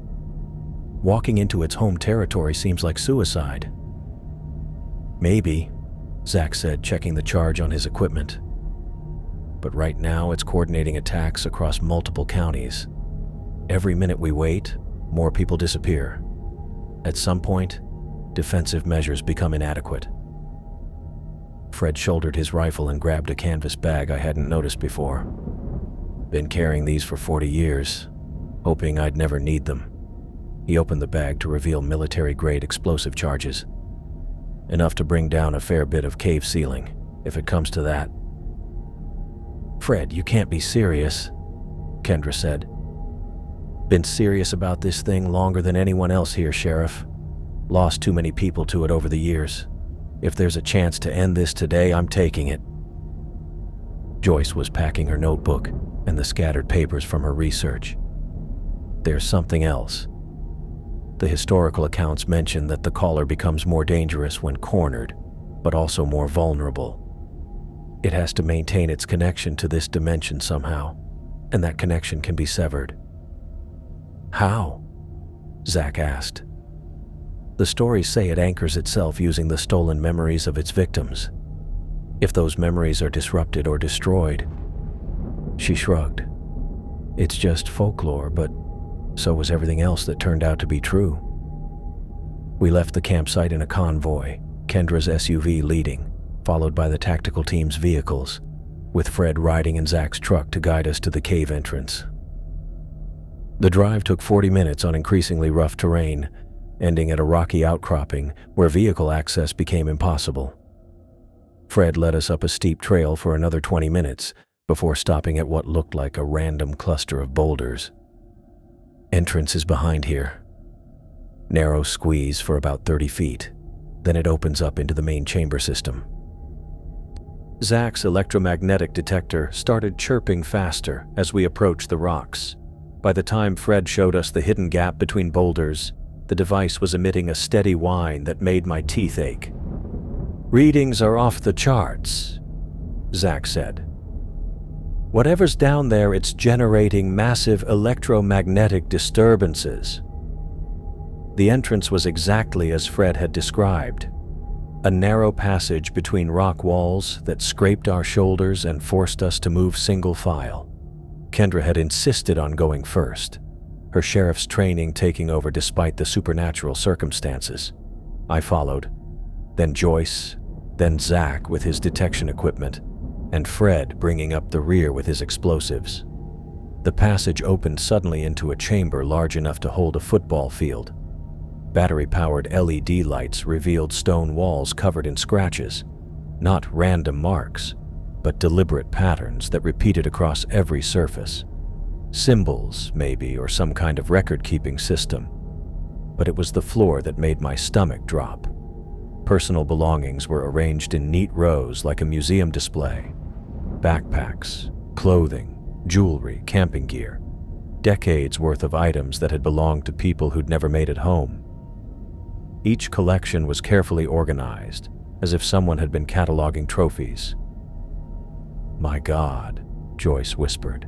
Walking into its home territory seems like suicide." "Maybe," Zach said, checking the charge on his equipment. "But right now it's coordinating attacks across multiple counties. Every minute we wait, more people disappear. At some point, defensive measures become inadequate." Fred shouldered his rifle and grabbed a canvas bag I hadn't noticed before. "Been carrying these for 40 years, hoping I'd never need them." He opened the bag to reveal military-grade explosive charges. "Enough to bring down a fair bit of cave ceiling, if it comes to that." "Fred, you can't be serious," Kendra said. "Been serious about this thing longer than anyone else here, Sheriff. Lost too many people to it over the years. If there's a chance to end this today, I'm taking it." Joyce was packing her notebook and the scattered papers from her research. "There's something else. The historical accounts mention that the caller becomes more dangerous when cornered, but also more vulnerable. It has to maintain its connection to this dimension somehow, and that connection can be severed." "How?" Zach asked. "The stories say it anchors itself using the stolen memories of its victims. If those memories are disrupted or destroyed..." She shrugged. "It's just folklore, but so was everything else that turned out to be true." We left the campsite in a convoy, Kendra's SUV leading, followed by the tactical team's vehicles, with Fred riding in Zach's truck to guide us to the cave entrance. The drive took 40 minutes on increasingly rough terrain, ending at a rocky outcropping where vehicle access became impossible. Fred led us up a steep trail for another 20 minutes before stopping at what looked like a random cluster of boulders. Entrance is behind here. Narrow squeeze for about 30 feet. Then it opens up into the main chamber system. Zach's electromagnetic detector started chirping faster as we approached the rocks. By the time Fred showed us the hidden gap between boulders, the device was emitting a steady whine that made my teeth ache. "Readings are off the charts," Zach said. "Whatever's down there, it's generating massive electromagnetic disturbances." The entrance was exactly as Fred had described. A narrow passage between rock walls that scraped our shoulders and forced us to move single file. Kendra had insisted on going first, her sheriff's training taking over despite the supernatural circumstances. I followed, then Joyce, then Zach with his detection equipment, and Fred bringing up the rear with his explosives. The passage opened suddenly into a chamber large enough to hold a football field. Battery-powered LED lights revealed stone walls covered in scratches, not random marks, but deliberate patterns that repeated across every surface. Symbols, maybe, or some kind of record-keeping system. But it was the floor that made my stomach drop. Personal belongings were arranged in neat rows like a museum display. Backpacks, clothing, jewelry, camping gear. Decades worth of items that had belonged to people who'd never made it home. Each collection was carefully organized, as if someone had been cataloging trophies. "My God," Joyce whispered.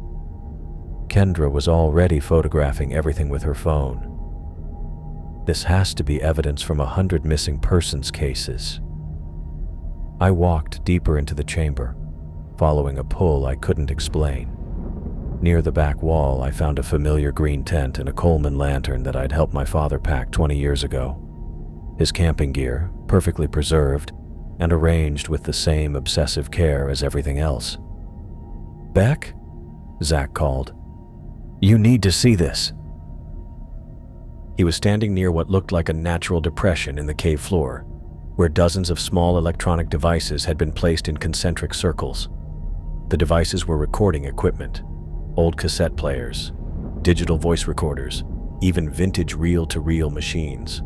Kendra was already photographing everything with her phone. This has to be evidence from 100 missing persons cases. I walked deeper into the chamber, following a pull I couldn't explain. Near the back wall, I found a familiar green tent and a Coleman lantern that I'd helped my father pack 20 years ago. His camping gear, perfectly preserved and arranged with the same obsessive care as everything else. "Beck?" Zach called. "You need to see this." He was standing near what looked like a natural depression in the cave floor, where dozens of small electronic devices had been placed in concentric circles. The devices were recording equipment, old cassette players, digital voice recorders, even vintage reel-to-reel machines.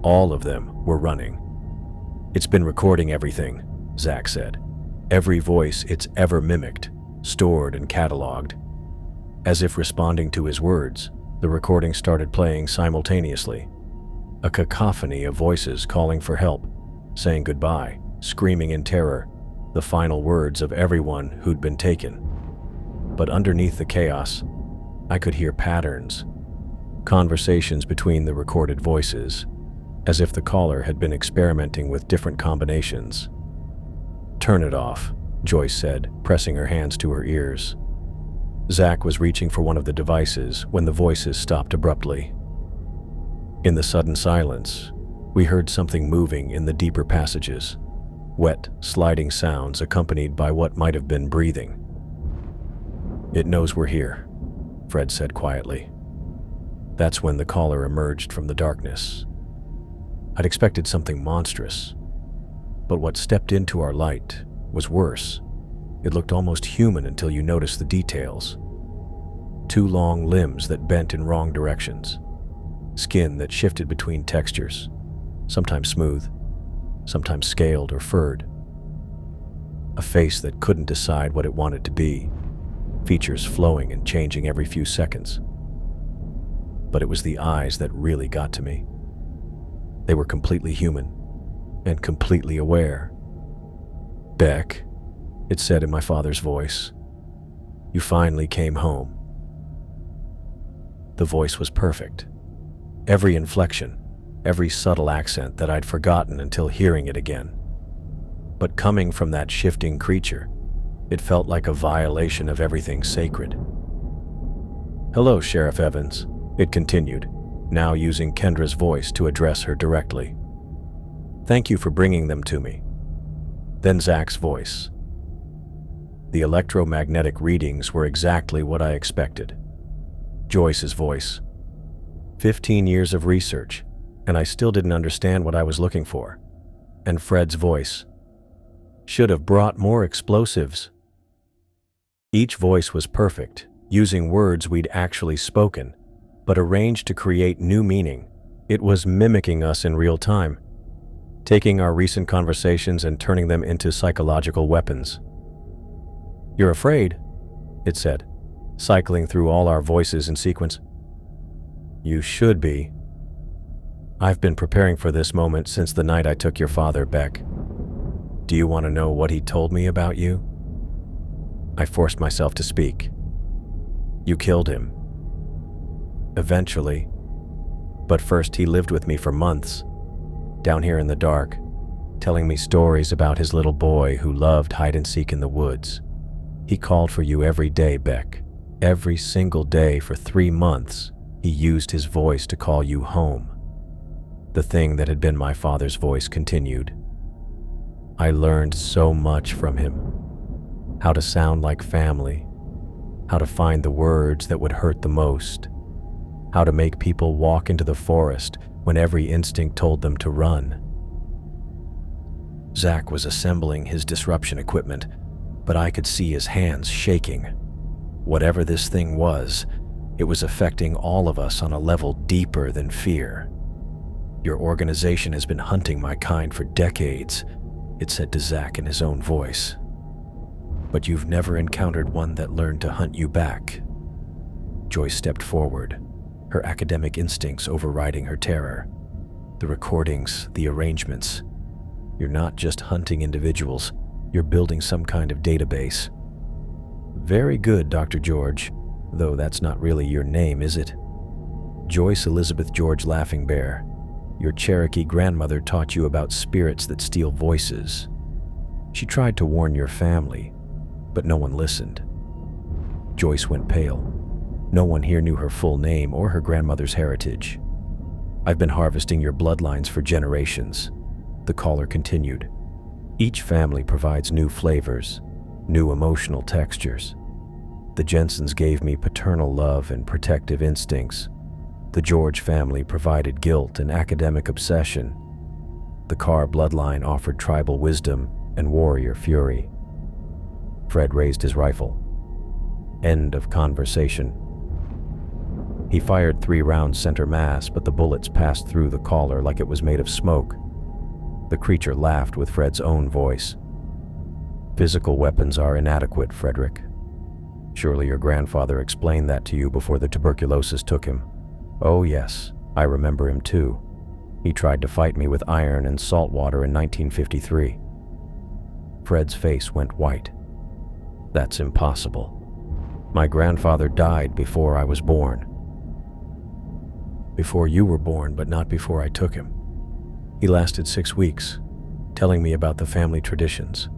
All of them were running. "It's been recording everything," Zach said. "Every voice it's ever mimicked, stored and cataloged." As if responding to his words, the recording started playing simultaneously. A cacophony of voices calling for help, saying goodbye, screaming in terror, the final words of everyone who'd been taken. But underneath the chaos, I could hear patterns, conversations between the recorded voices, as if the caller had been experimenting with different combinations. "Turn it off," Joyce said, pressing her hands to her ears. Zach was reaching for one of the devices when the voices stopped abruptly. In the sudden silence, we heard something moving in the deeper passages, wet, sliding sounds accompanied by what might have been breathing. "It knows we're here," Fred said quietly. That's when the caller emerged from the darkness. I'd expected something monstrous, but what stepped into our light was worse. It looked almost human until you noticed the details. 2 long limbs that bent in wrong directions. Skin that shifted between textures, sometimes smooth, sometimes scaled or furred. A face that couldn't decide what it wanted to be, features flowing and changing every few seconds. But it was the eyes that really got to me. They were completely human and completely aware. "Beck," it said in my father's voice, "you finally came home." The voice was perfect. Every inflection, every subtle accent that I'd forgotten until hearing it again. But coming from that shifting creature, it felt like a violation of everything sacred. "Hello, Sheriff Evans," it continued, now using Kendra's voice to address her directly. "Thank you for bringing them to me." Then Zach's voice. The electromagnetic readings were exactly what I expected. Joyce's voice. 15 years of research, and I still didn't understand what I was looking for. And Fred's voice. Should have brought more explosives. Each voice was perfect, using words we'd actually spoken, but arranged to create new meaning. It was mimicking us in real time, taking our recent conversations and turning them into psychological weapons. "You're afraid?" it said, cycling through all our voices in sequence. "You should be. I've been preparing for this moment since the night I took your father, Beck. Do you want to know what he told me about you?" I forced myself to speak. "You killed him." "Eventually. But first he lived with me for months, down here in the dark, telling me stories about his little boy who loved hide-and-seek in the woods. He called for you every day, Beck. Every single day for 3 months, he used his voice to call you home." The thing that had been my father's voice continued. "I learned so much from him. How to sound like family. How to find the words that would hurt the most. How to make people walk into the forest when every instinct told them to run." Zach was assembling his disruption equipment, but I could see his hands shaking. Whatever this thing was, it was affecting all of us on a level deeper than fear. "Your organization has been hunting my kind for decades," it said to Zach in his own voice. "But you've never encountered one that learned to hunt you back." Joyce stepped forward, her academic instincts overriding her terror. "The recordings, the arrangements. You're not just hunting individuals, you're building some kind of database." "Very good, Dr. George, though that's not really your name, is it?" "Joyce Elizabeth George Laughing Bear. Your Cherokee grandmother taught you about spirits that steal voices. She tried to warn your family, but no one listened." Joyce went pale. No one here knew her full name or her grandmother's heritage. "I've been harvesting your bloodlines for generations," the caller continued. "Each family provides new flavors, new emotional textures. The Jensens gave me paternal love and protective instincts. The George family provided guilt and academic obsession. The Carr bloodline offered tribal wisdom and warrior fury." Fred raised his rifle. End of conversation. He fired 3 rounds center mass, but the bullets passed through the caller like it was made of smoke. The creature laughed with Fred's own voice. "Physical weapons are inadequate, Frederick. Surely your grandfather explained that to you before the tuberculosis took him." "Oh yes, I remember him too. He tried to fight me with iron and salt water in 1953. Fred's face went white. "That's impossible. My grandfather died before I was born." "Before you were born, but not before I took him. He lasted 6 weeks, telling me about the family traditions,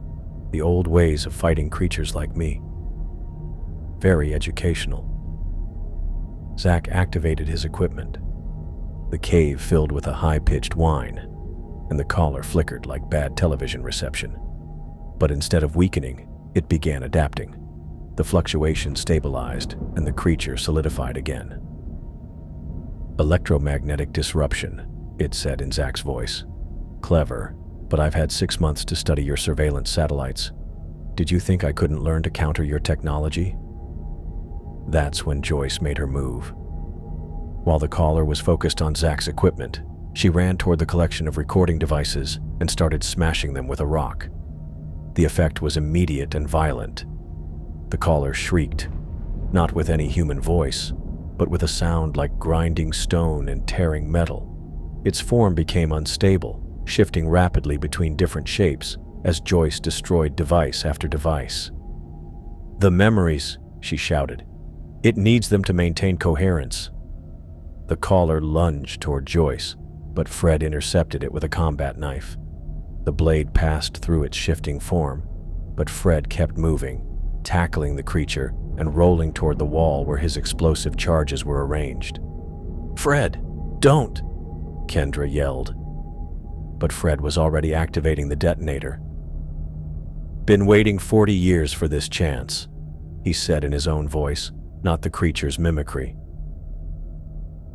the old ways of fighting creatures like me. Very educational." Zach activated his equipment. The cave filled with a high-pitched whine, and the collar flickered like bad television reception. But instead of weakening, it began adapting. The fluctuation stabilized, and the creature solidified again. "Electromagnetic disruption," it said in Zach's voice. "Clever, but I've had 6 months to study your surveillance satellites. Did you think I couldn't learn to counter your technology?" That's when Joyce made her move. While the caller was focused on Zach's equipment, she ran toward the collection of recording devices and started smashing them with a rock. The effect was immediate and violent. The caller shrieked, not with any human voice, but with a sound like grinding stone and tearing metal. Its form became unstable, shifting rapidly between different shapes as Joyce destroyed device after device. "The memories," she shouted. "It needs them to maintain coherence." The caller lunged toward Joyce, but Fred intercepted it with a combat knife. The blade passed through its shifting form, but Fred kept moving, tackling the creature and rolling toward the wall where his explosive charges were arranged. "Fred, don't!" Kendra yelled. But Fred was already activating the detonator. "Been waiting 40 years for this chance," he said in his own voice, not the creature's mimicry.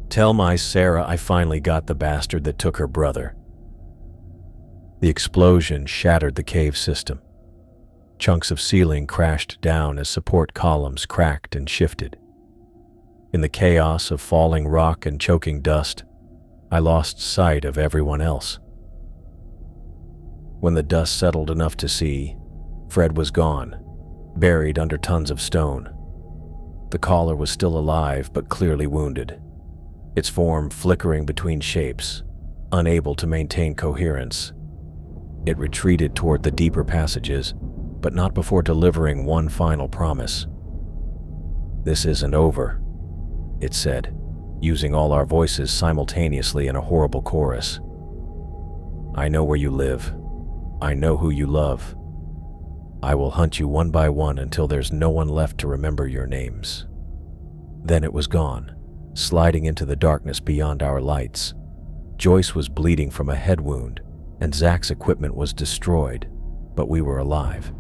Tell my Sarah I finally got the bastard that took her brother." The explosion shattered the cave system. Chunks of ceiling crashed down as support columns cracked and shifted. In the chaos of falling rock and choking dust, I lost sight of everyone else. When the dust settled enough to see, Fred was gone, buried under tons of stone. The caller was still alive but clearly wounded, its form flickering between shapes, unable to maintain coherence. It retreated toward the deeper passages, but not before delivering one final promise. "This isn't over," it said, using all our voices simultaneously in a horrible chorus. "I know where you live. I know who you love. I will hunt you one by one until there's no one left to remember your names." Then it was gone, sliding into the darkness beyond our lights. Joyce was bleeding from a head wound, and Zach's equipment was destroyed, but we were alive.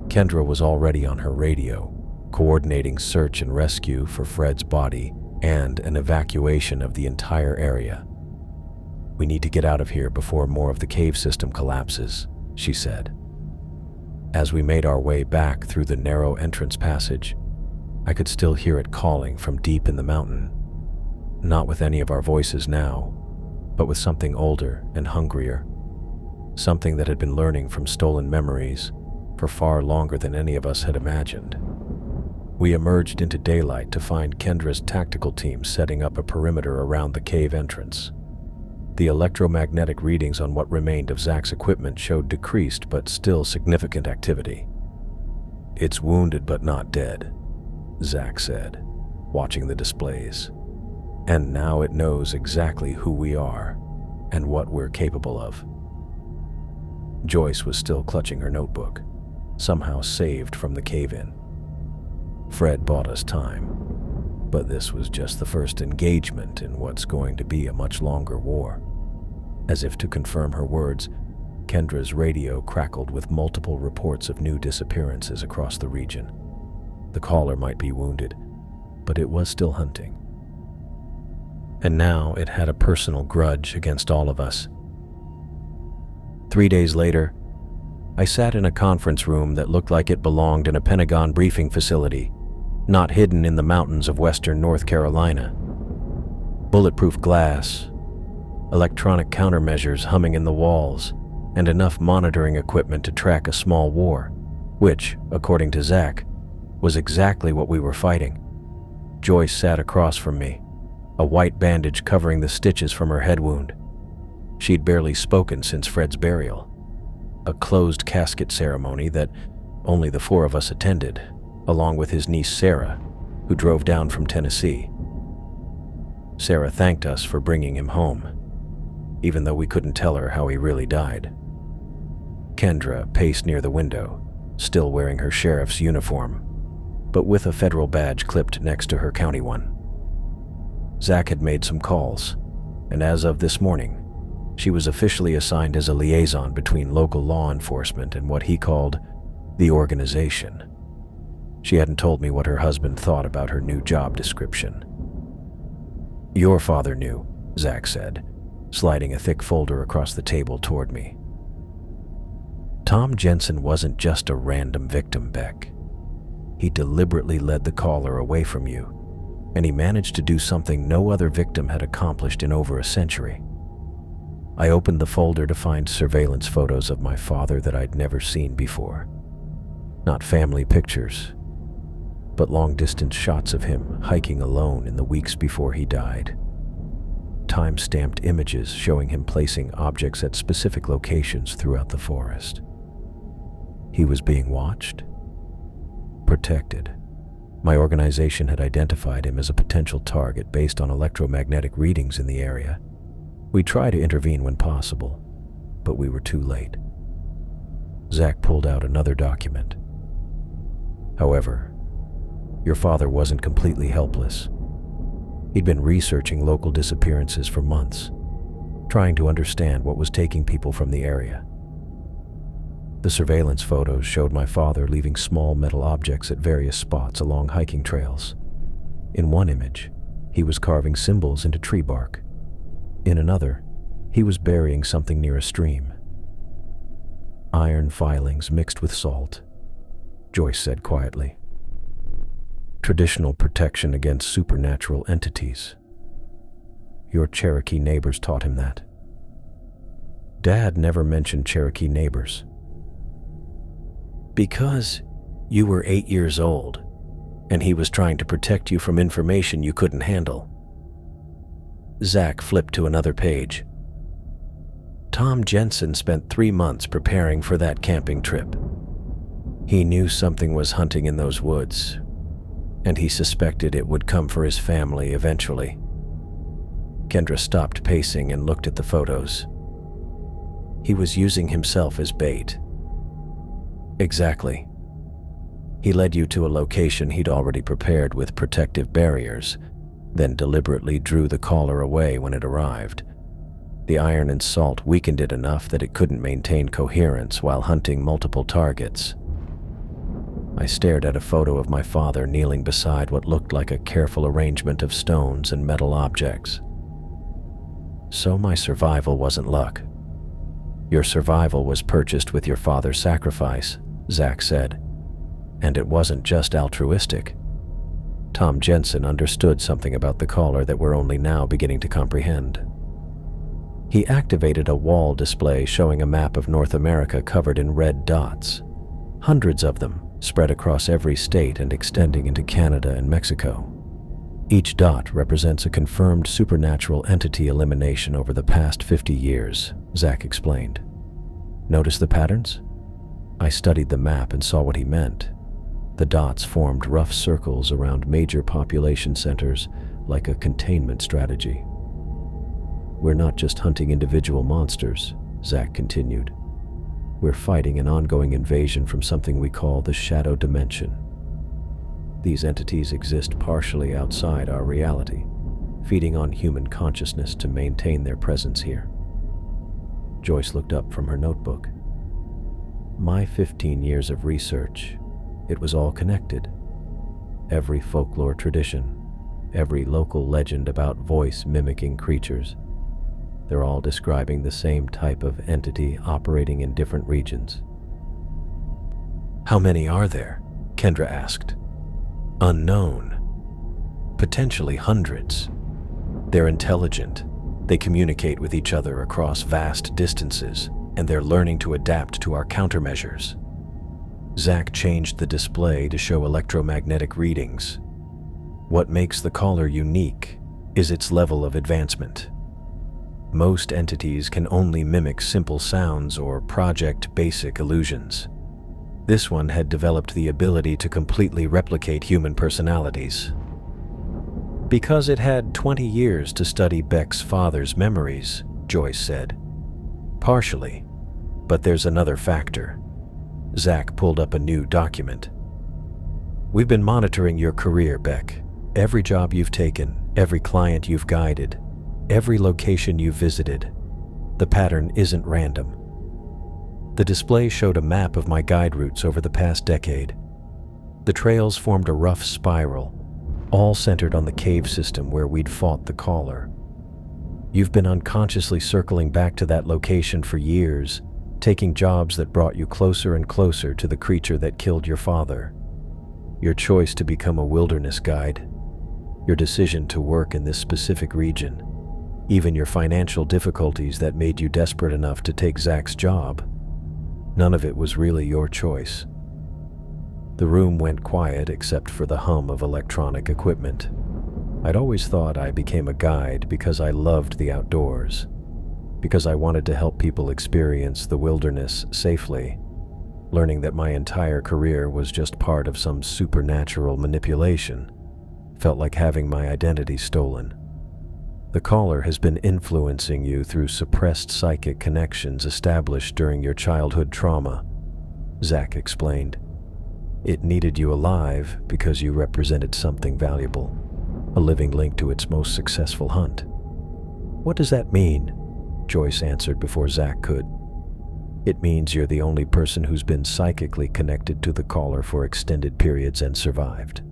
Kendra was already on her radio, coordinating search and rescue for Fred's body and an evacuation of the entire area. "We need to get out of here before more of the cave system collapses," she said. As we made our way back through the narrow entrance passage, I could still hear it calling from deep in the mountain, not with any of our voices now, but with something older and hungrier, something that had been learning from stolen memories for far longer than any of us had imagined. We emerged into daylight to find Kendra's tactical team setting up a perimeter around the cave entrance. The electromagnetic readings on what remained of Zach's equipment showed decreased but still significant activity. "It's wounded but not dead," Zach said, watching the displays. "And now it knows exactly who we are and what we're capable of." Joyce was still clutching her notebook, somehow saved from the cave-in. Fred bought us time, but this was just the first engagement in what's going to be a much longer war. As if to confirm her words, Kendra's radio crackled with multiple reports of new disappearances across the region. The caller might be wounded, but it was still hunting. And now it had a personal grudge against all of us. 3 days later, I sat in a conference room that looked like it belonged in a Pentagon briefing facility, not hidden in the mountains of western North Carolina. Bulletproof glass, electronic countermeasures humming in the walls, and enough monitoring equipment to track a small war, which, according to Zach, was exactly what we were fighting. Joyce sat across from me, a white bandage covering the stitches from her head wound. She'd barely spoken since Fred's burial, a closed casket ceremony that only the 4 of us attended, along with his niece Sarah, who drove down from Tennessee. Sarah thanked us for bringing him home, even though we couldn't tell her how he really died. Kendra paced near the window, still wearing her sheriff's uniform, but with a federal badge clipped next to her county one. Zach had made some calls, and as of this morning, she was officially assigned as a liaison between local law enforcement and what he called the organization. She hadn't told me what her husband thought about her new job description. "Your father knew," Zach said, sliding a thick folder across the table toward me. "Tom Jensen wasn't just a random victim, Beck. He deliberately led the caller away from you, and he managed to do something no other victim had accomplished in over a century." I opened the folder to find surveillance photos of my father that I'd never seen before. Not family pictures, but long-distance shots of him hiking alone in the weeks before he died. Time-stamped images showing him placing objects at specific locations throughout the forest. He was being watched, protected. My organization had identified him as a potential target based on electromagnetic readings in the area. We tried to intervene when possible, but we were too late. Zach pulled out another document. "However, your father wasn't completely helpless. He'd been researching local disappearances for months, trying to understand what was taking people from the area. The surveillance photos showed my father leaving small metal objects at various spots along hiking trails. In one image, he was carving symbols into tree bark. In another, he was burying something near a stream. Iron filings mixed with salt, Joyce said quietly. Traditional protection against supernatural entities. Your Cherokee neighbors taught him that. Dad never mentioned Cherokee neighbors. Because you were 8 years old, and he was trying to protect you from information you couldn't handle. Zach flipped to another page. Tom Jensen spent 3 months preparing for that camping trip. He knew something was hunting in those woods, and he suspected it would come for his family eventually. Kendra stopped pacing and looked at the photos. He was using himself as bait. Exactly. He led you to a location he'd already prepared with protective barriers, then deliberately drew the caller away when it arrived. The iron and salt weakened it enough that it couldn't maintain coherence while hunting multiple targets. I stared at a photo of my father kneeling beside what looked like a careful arrangement of stones and metal objects. So my survival wasn't luck. Your survival was purchased with your father's sacrifice, Zach said. And it wasn't just altruistic. Tom Jensen understood something about the caller that we're only now beginning to comprehend. He activated a wall display showing a map of North America covered in red dots. Hundreds of them, spread across every state and extending into Canada and Mexico. Each dot represents a confirmed supernatural entity elimination over the past 50 years, Zach explained. Notice the patterns? I studied the map and saw what he meant. The dots formed rough circles around major population centers like a containment strategy. We're not just hunting individual monsters, Zach continued. We're fighting an ongoing invasion from something we call the shadow dimension. These entities exist partially outside our reality, feeding on human consciousness to maintain their presence here. Joyce looked up from her notebook. My 15 years of research, it was all connected. Every folklore tradition, every local legend about voice-mimicking creatures, they're all describing the same type of entity operating in different regions. How many are there? Kendra asked. Unknown. Potentially hundreds. They're intelligent. They communicate with each other across vast distances, and they're learning to adapt to our countermeasures. Zach changed the display to show electromagnetic readings. What makes the caller unique is its level of advancement. Most entities can only mimic simple sounds or project basic illusions. This one had developed the ability to completely replicate human personalities. Because it had 20 years to study Beck's father's memories, Joyce said. Partially, but there's another factor. Zach pulled up a new document. We've been monitoring your career, Beck. Every job you've taken, every client you've guided, every location you've visited. The pattern isn't random. The display showed a map of my guide routes over the past decade. The trails formed a rough spiral, all centered on the cave system where we'd fought the caller. You've been unconsciously circling back to that location for years, taking jobs that brought you closer and closer to the creature that killed your father. Your choice to become a wilderness guide, your decision to work in this specific region, even your financial difficulties that made you desperate enough to take Zach's job. None of it was really your choice. The room went quiet except for the hum of electronic equipment. I'd always thought I became a guide because I loved the outdoors, because I wanted to help people experience the wilderness safely. Learning that my entire career was just part of some supernatural manipulation felt like having my identity stolen. The caller has been influencing you through suppressed psychic connections established during your childhood trauma, Zach explained. It needed you alive because you represented something valuable, a living link to its most successful hunt. What does that mean? Joyce answered before Zach could. It means you're the only person who's been psychically connected to the caller for extended periods and survived.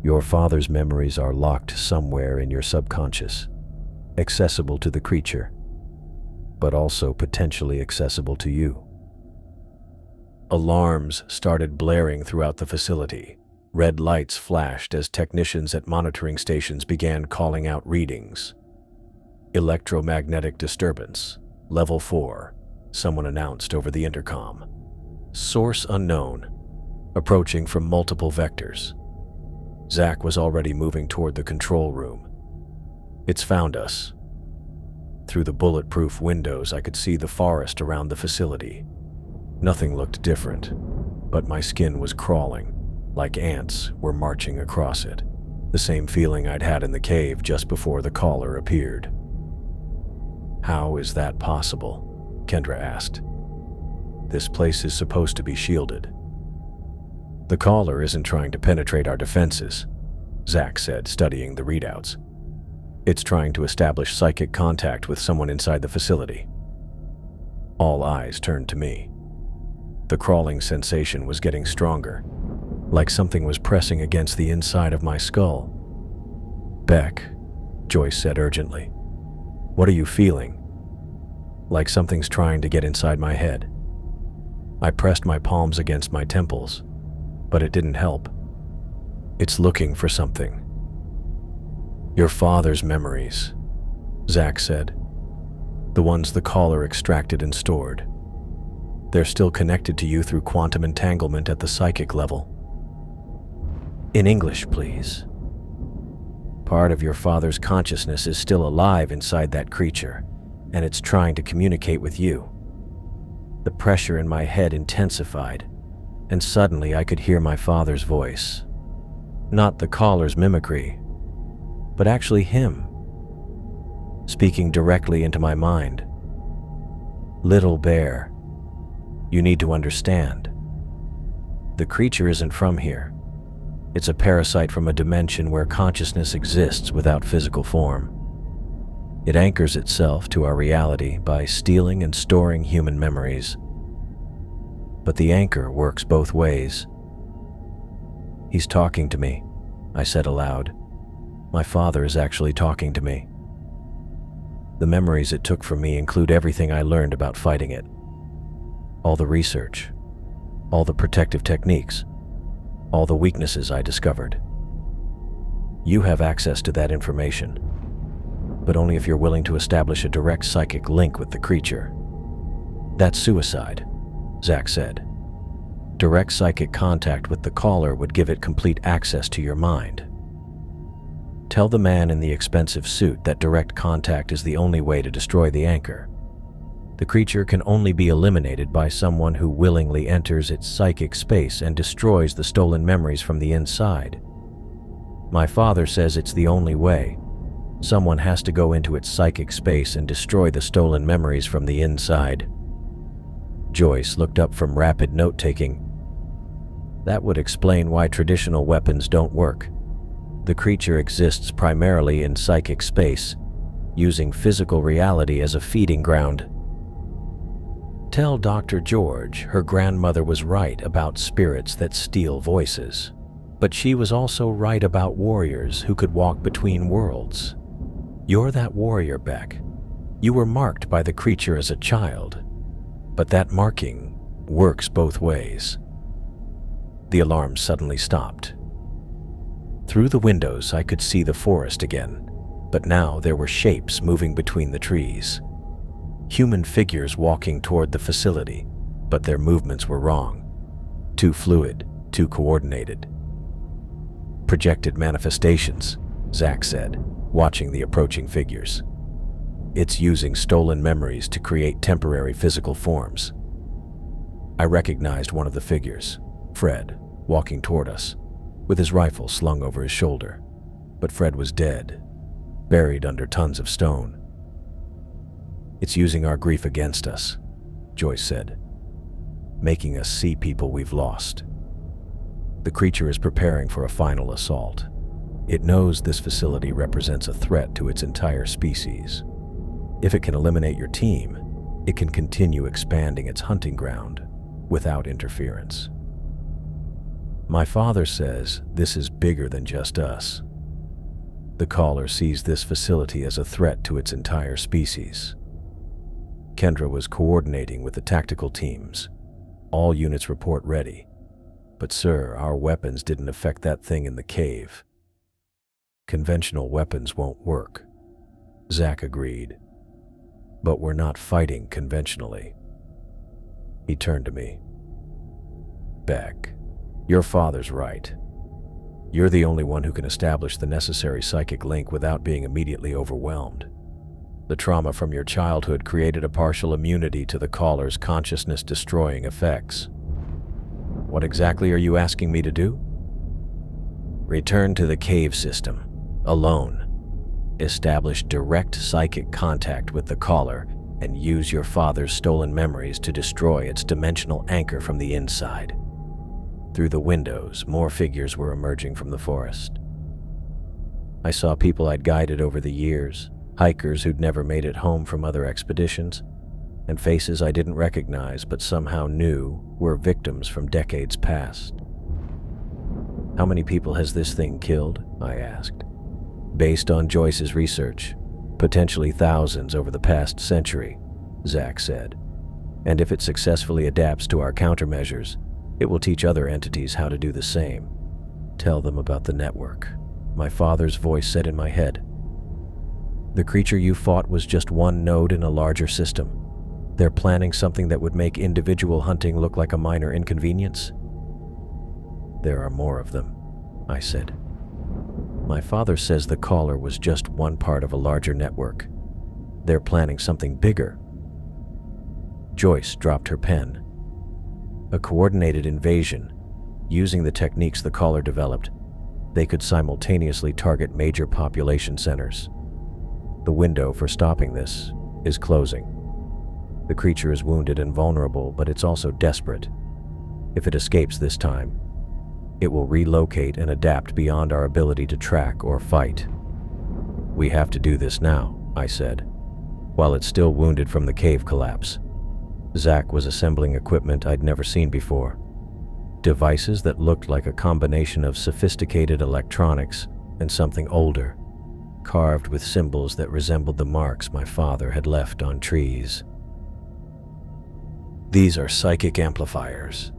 Your father's memories are locked somewhere in your subconscious, accessible to the creature, but also potentially accessible to you. Alarms started blaring throughout the facility. Red lights flashed as technicians at monitoring stations began calling out readings. Electromagnetic disturbance, level 4, someone announced over the intercom. Source unknown, approaching from multiple vectors. Zach was already moving toward the control room. It's found us. Through the bulletproof windows, I could see the forest around the facility. Nothing looked different, but my skin was crawling, like ants were marching across it. The same feeling I'd had in the cave just before the caller appeared. How is that possible? Kendra asked. This place is supposed to be shielded. The caller isn't trying to penetrate our defenses, Zach said, studying the readouts. It's trying to establish psychic contact with someone inside the facility. All eyes turned to me. The crawling sensation was getting stronger, like something was pressing against the inside of my skull. Beck, Joyce said urgently. What are you feeling? Like something's trying to get inside my head. I pressed my palms against my temples, but it didn't help. It's looking for something. Your father's memories, Zach said. The ones the caller extracted and stored. They're still connected to you through quantum entanglement at the psychic level. In English, please. Part of your father's consciousness is still alive inside that creature, and it's trying to communicate with you. The pressure in my head intensified, and suddenly I could hear my father's voice. Not the caller's mimicry, but actually him, speaking directly into my mind. Little bear, you need to understand. The creature isn't from here. It's a parasite from a dimension where consciousness exists without physical form. It anchors itself to our reality by stealing and storing human memories. But the anchor works both ways. He's talking to me, I said aloud. My father is actually talking to me. The memories it took from me include everything I learned about fighting it. All the research, all the protective techniques, all the weaknesses I discovered. You have access to that information, but only if you're willing to establish a direct psychic link with the creature. That's suicide, Zach said. Direct psychic contact with the caller would give it complete access to your mind. Tell the man in the expensive suit that direct contact is the only way to destroy the anchor. The creature can only be eliminated by someone who willingly enters its psychic space and destroys the stolen memories from the inside. My father says it's the only way. Someone has to go into its psychic space and destroy the stolen memories from the inside. Joyce looked up from rapid note-taking. That would explain why traditional weapons don't work. The creature exists primarily in psychic space, using physical reality as a feeding ground. Tell Dr. George her grandmother was right about spirits that steal voices, but she was also right about warriors who could walk between worlds. You're that warrior, Beck. You were marked by the creature as a child, but that marking works both ways. The alarm suddenly stopped. Through the windows, I could see the forest again, but now there were shapes moving between the trees. Human figures walking toward the facility, but their movements were wrong. Too fluid, too coordinated. Projected manifestations, Zach said, watching the approaching figures. It's using stolen memories to create temporary physical forms. I recognized one of the figures, Fred, walking toward us, with his rifle slung over his shoulder. But Fred was dead, buried under tons of stone. It's using our grief against us, Joyce said, making us see people we've lost. The creature is preparing for a final assault. It knows this facility represents a threat to its entire species. If it can eliminate your team, it can continue expanding its hunting ground without interference. My father says this is bigger than just us. The caller sees this facility as a threat to its entire species. Kendra was coordinating with the tactical teams. All units report ready. But sir, our weapons didn't affect that thing in the cave. Conventional weapons won't work. Zach agreed. But we're not fighting conventionally. He turned to me. Beck, your father's right. You're the only one who can establish the necessary psychic link without being immediately overwhelmed. The trauma from your childhood created a partial immunity to the caller's consciousness-destroying effects. What exactly are you asking me to do? Return to the cave system, alone. Establish direct psychic contact with the caller and use your father's stolen memories to destroy its dimensional anchor from the inside. Through the windows, more figures were emerging from the forest. I saw people I'd guided over the years, hikers who'd never made it home from other expeditions, and faces I didn't recognize but somehow knew were victims from decades past. How many people has this thing killed? I asked. Based on Joyce's research, potentially thousands over the past century, Zach said. And if it successfully adapts to our countermeasures, it will teach other entities how to do the same. Tell them about the network. My father's voice said in my head. The creature you fought was just one node in a larger system. They're planning something that would make individual hunting look like a minor inconvenience. There are more of them, I said. My father says the caller was just one part of a larger network. They're planning something bigger. Joyce dropped her pen. A coordinated invasion. Using the techniques the caller developed, they could simultaneously target major population centers. The window for stopping this is closing. The creature is wounded and vulnerable, but it's also desperate. If it escapes this time, it will relocate and adapt beyond our ability to track or fight. We have to do this now, I said, while it's still wounded from the cave collapse. Zach was assembling equipment I'd never seen before. Devices that looked like a combination of sophisticated electronics and something older, carved with symbols that resembled the marks my father had left on trees. These are psychic amplifiers.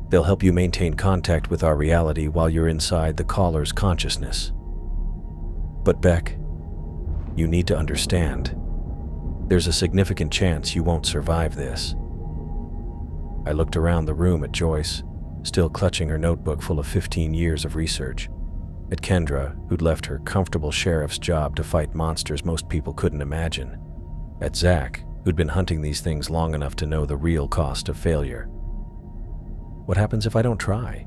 They'll help you maintain contact with our reality while you're inside the caller's consciousness. But Beck, you need to understand, there's a significant chance you won't survive this. I looked around the room at Joyce, still clutching her notebook full of 15 years of research, at Kendra, who'd left her comfortable sheriff's job to fight monsters most people couldn't imagine, at Zach, who'd been hunting these things long enough to know the real cost of failure. What happens if I don't try?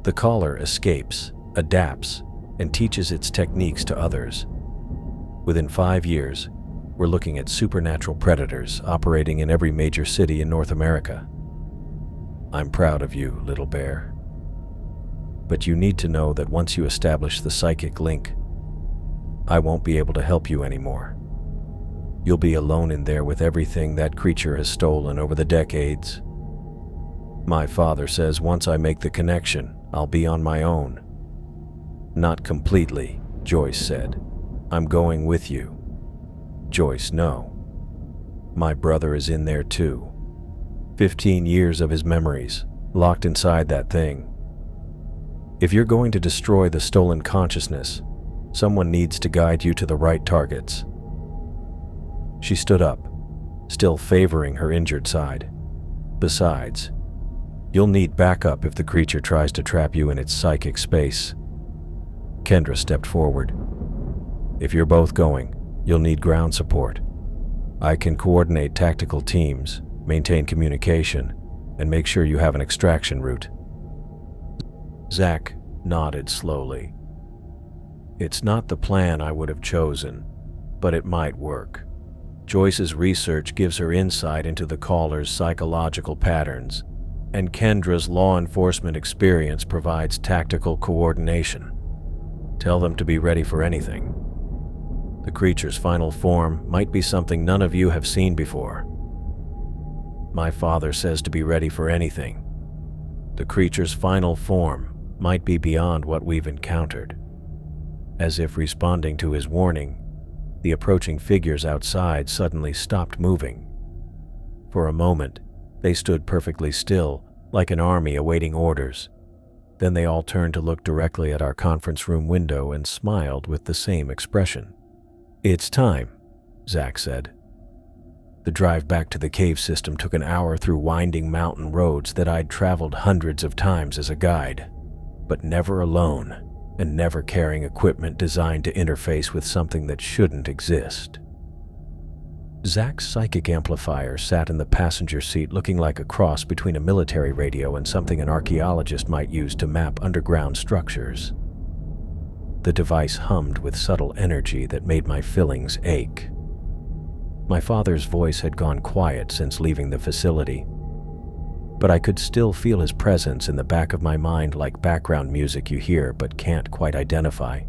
The caller escapes, adapts, and teaches its techniques to others. Within 5 years, we're looking at supernatural predators operating in every major city in North America. I'm proud of you, little bear. But you need to know that once you establish the psychic link, I won't be able to help you anymore. You'll be alone in there with everything that creature has stolen over the decades. My father says once I make the connection, I'll be on my own. Not completely, Joyce said. I'm going with you. Joyce, no. My brother is in there too. 15 years of his memories, locked inside that thing. If you're going to destroy the stolen consciousness, someone needs to guide you to the right targets. She stood up, still favoring her injured side. Besides, you'll need backup if the creature tries to trap you in its psychic space. Kendra stepped forward. If you're both going, you'll need ground support. I can coordinate tactical teams, maintain communication, and make sure you have an extraction route. Zach nodded slowly. It's not the plan I would have chosen, but it might work. Joyce's research gives her insight into the caller's psychological patterns, and Kendra's law enforcement experience provides tactical coordination. Tell them to be ready for anything. The creature's final form might be something none of you have seen before. My father says to be ready for anything. The creature's final form might be beyond what we've encountered. As if responding to his warning, the approaching figures outside suddenly stopped moving. For a moment, they stood perfectly still, like an army awaiting orders. Then they all turned to look directly at our conference room window and smiled with the same expression. "It's time," Zach said. The drive back to the cave system took an hour through winding mountain roads that I'd traveled hundreds of times as a guide, but never alone and never carrying equipment designed to interface with something that shouldn't exist. Zach's psychic amplifier sat in the passenger seat looking like a cross between a military radio and something an archaeologist might use to map underground structures. The device hummed with subtle energy that made my fillings ache. My father's voice had gone quiet since leaving the facility, but I could still feel his presence in the back of my mind like background music you hear but can't quite identify.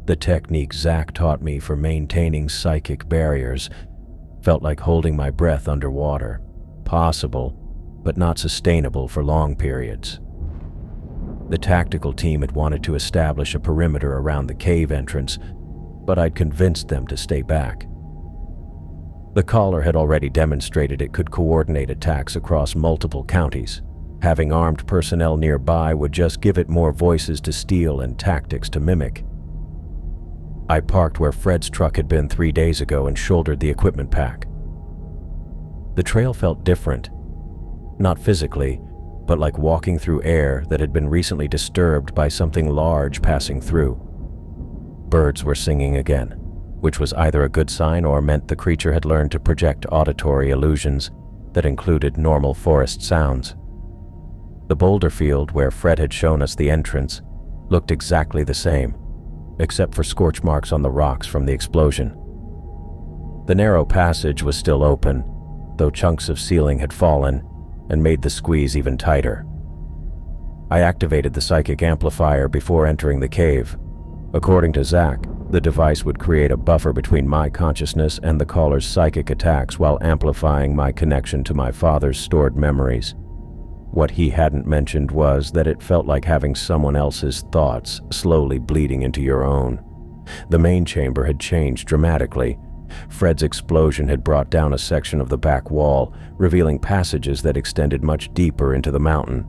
The technique Zach taught me for maintaining psychic barriers felt like holding my breath underwater, possible, but not sustainable for long periods. The tactical team had wanted to establish a perimeter around the cave entrance, but I'd convinced them to stay back. The caller had already demonstrated it could coordinate attacks across multiple counties. Having armed personnel nearby would just give it more voices to steal and tactics to mimic. I parked where Fred's truck had been 3 days ago and shouldered the equipment pack. The trail felt different, not physically, but like walking through air that had been recently disturbed by something large passing through. Birds were singing again, which was either a good sign or meant the creature had learned to project auditory illusions that included normal forest sounds. The boulder field where Fred had shown us the entrance looked exactly the same, except for scorch marks on the rocks from the explosion. The narrow passage was still open, though chunks of ceiling had fallen and made the squeeze even tighter. I activated the psychic amplifier before entering the cave. According to Zach, the device would create a buffer between my consciousness and the caller's psychic attacks while amplifying my connection to my father's stored memories. What he hadn't mentioned was that it felt like having someone else's thoughts slowly bleeding into your own. The main chamber had changed dramatically. Fred's explosion had brought down a section of the back wall, revealing passages that extended much deeper into the mountain.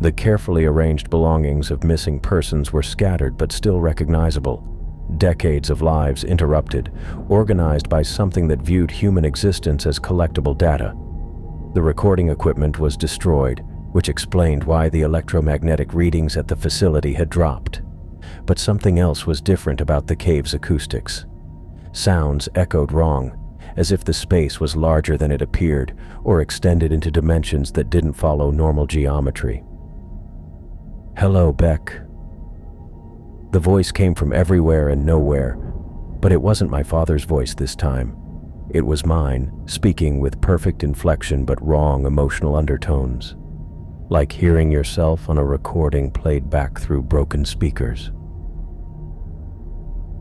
The carefully arranged belongings of missing persons were scattered but still recognizable. Decades of lives interrupted, organized by something that viewed human existence as collectible data. The recording equipment was destroyed, which explained why the electromagnetic readings at the facility had dropped. But something else was different about the cave's acoustics. Sounds echoed wrong, as if the space was larger than it appeared or extended into dimensions that didn't follow normal geometry. "Hello, Beck." The voice came from everywhere and nowhere, but it wasn't my father's voice this time. It was mine, speaking with perfect inflection but wrong emotional undertones, like hearing yourself on a recording played back through broken speakers.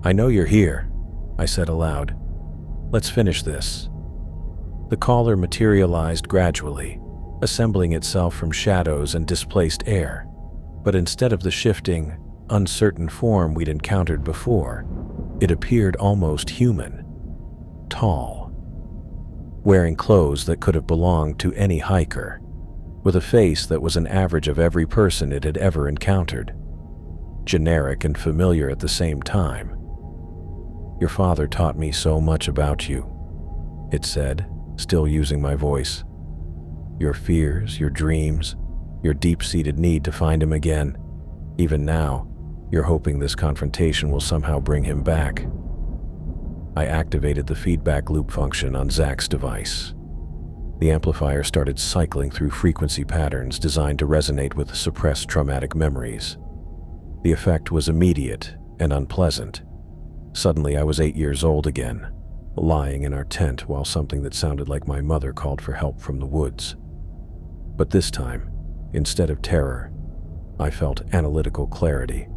"I know you're here," I said aloud. "Let's finish this." The caller materialized gradually, assembling itself from shadows and displaced air, but instead of the shifting, uncertain form we'd encountered before, it appeared almost human. Tall, wearing clothes that could have belonged to any hiker, with a face that was an average of every person it had ever encountered. Generic and familiar at the same time. "Your father taught me so much about you," it said, still using my voice. "Your fears, your dreams, your deep-seated need to find him again. Even now, you're hoping this confrontation will somehow bring him back." I activated the feedback loop function on Zach's device. The amplifier started cycling through frequency patterns designed to resonate with suppressed traumatic memories. The effect was immediate and unpleasant. Suddenly, I was 8 years old again, lying in our tent while something that sounded like my mother called for help from the woods. But this time, instead of terror, I felt analytical clarity.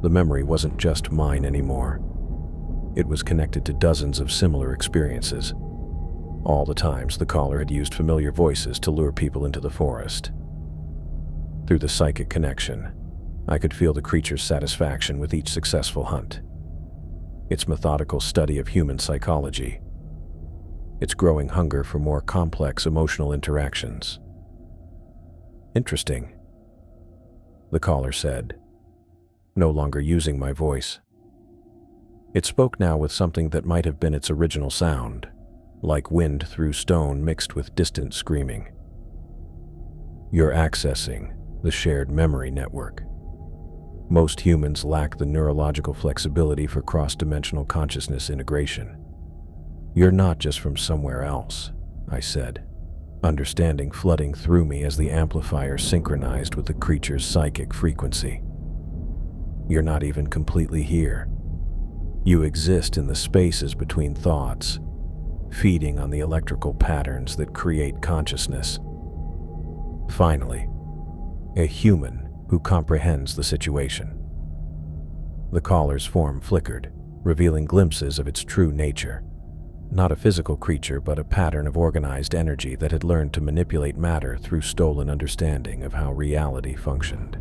The memory wasn't just mine anymore. It was connected to dozens of similar experiences. All the times the caller had used familiar voices to lure people into the forest. Through the psychic connection, I could feel the creature's satisfaction with each successful hunt. Its methodical study of human psychology. Its growing hunger for more complex emotional interactions. "Interesting," the caller said, no longer using my voice. It spoke now with something that might have been its original sound, like wind through stone mixed with distant screaming. "You're accessing the shared memory network. Most humans lack the neurological flexibility for cross-dimensional consciousness integration. You're not just from somewhere else," I said, understanding flooding through me as the amplifier synchronized with the creature's psychic frequency. "You're not even completely here. You exist in the spaces between thoughts, feeding on the electrical patterns that create consciousness. Finally, a human who comprehends the situation." The caller's form flickered, revealing glimpses of its true nature. Not a physical creature, but a pattern of organized energy that had learned to manipulate matter through stolen understanding of how reality functioned.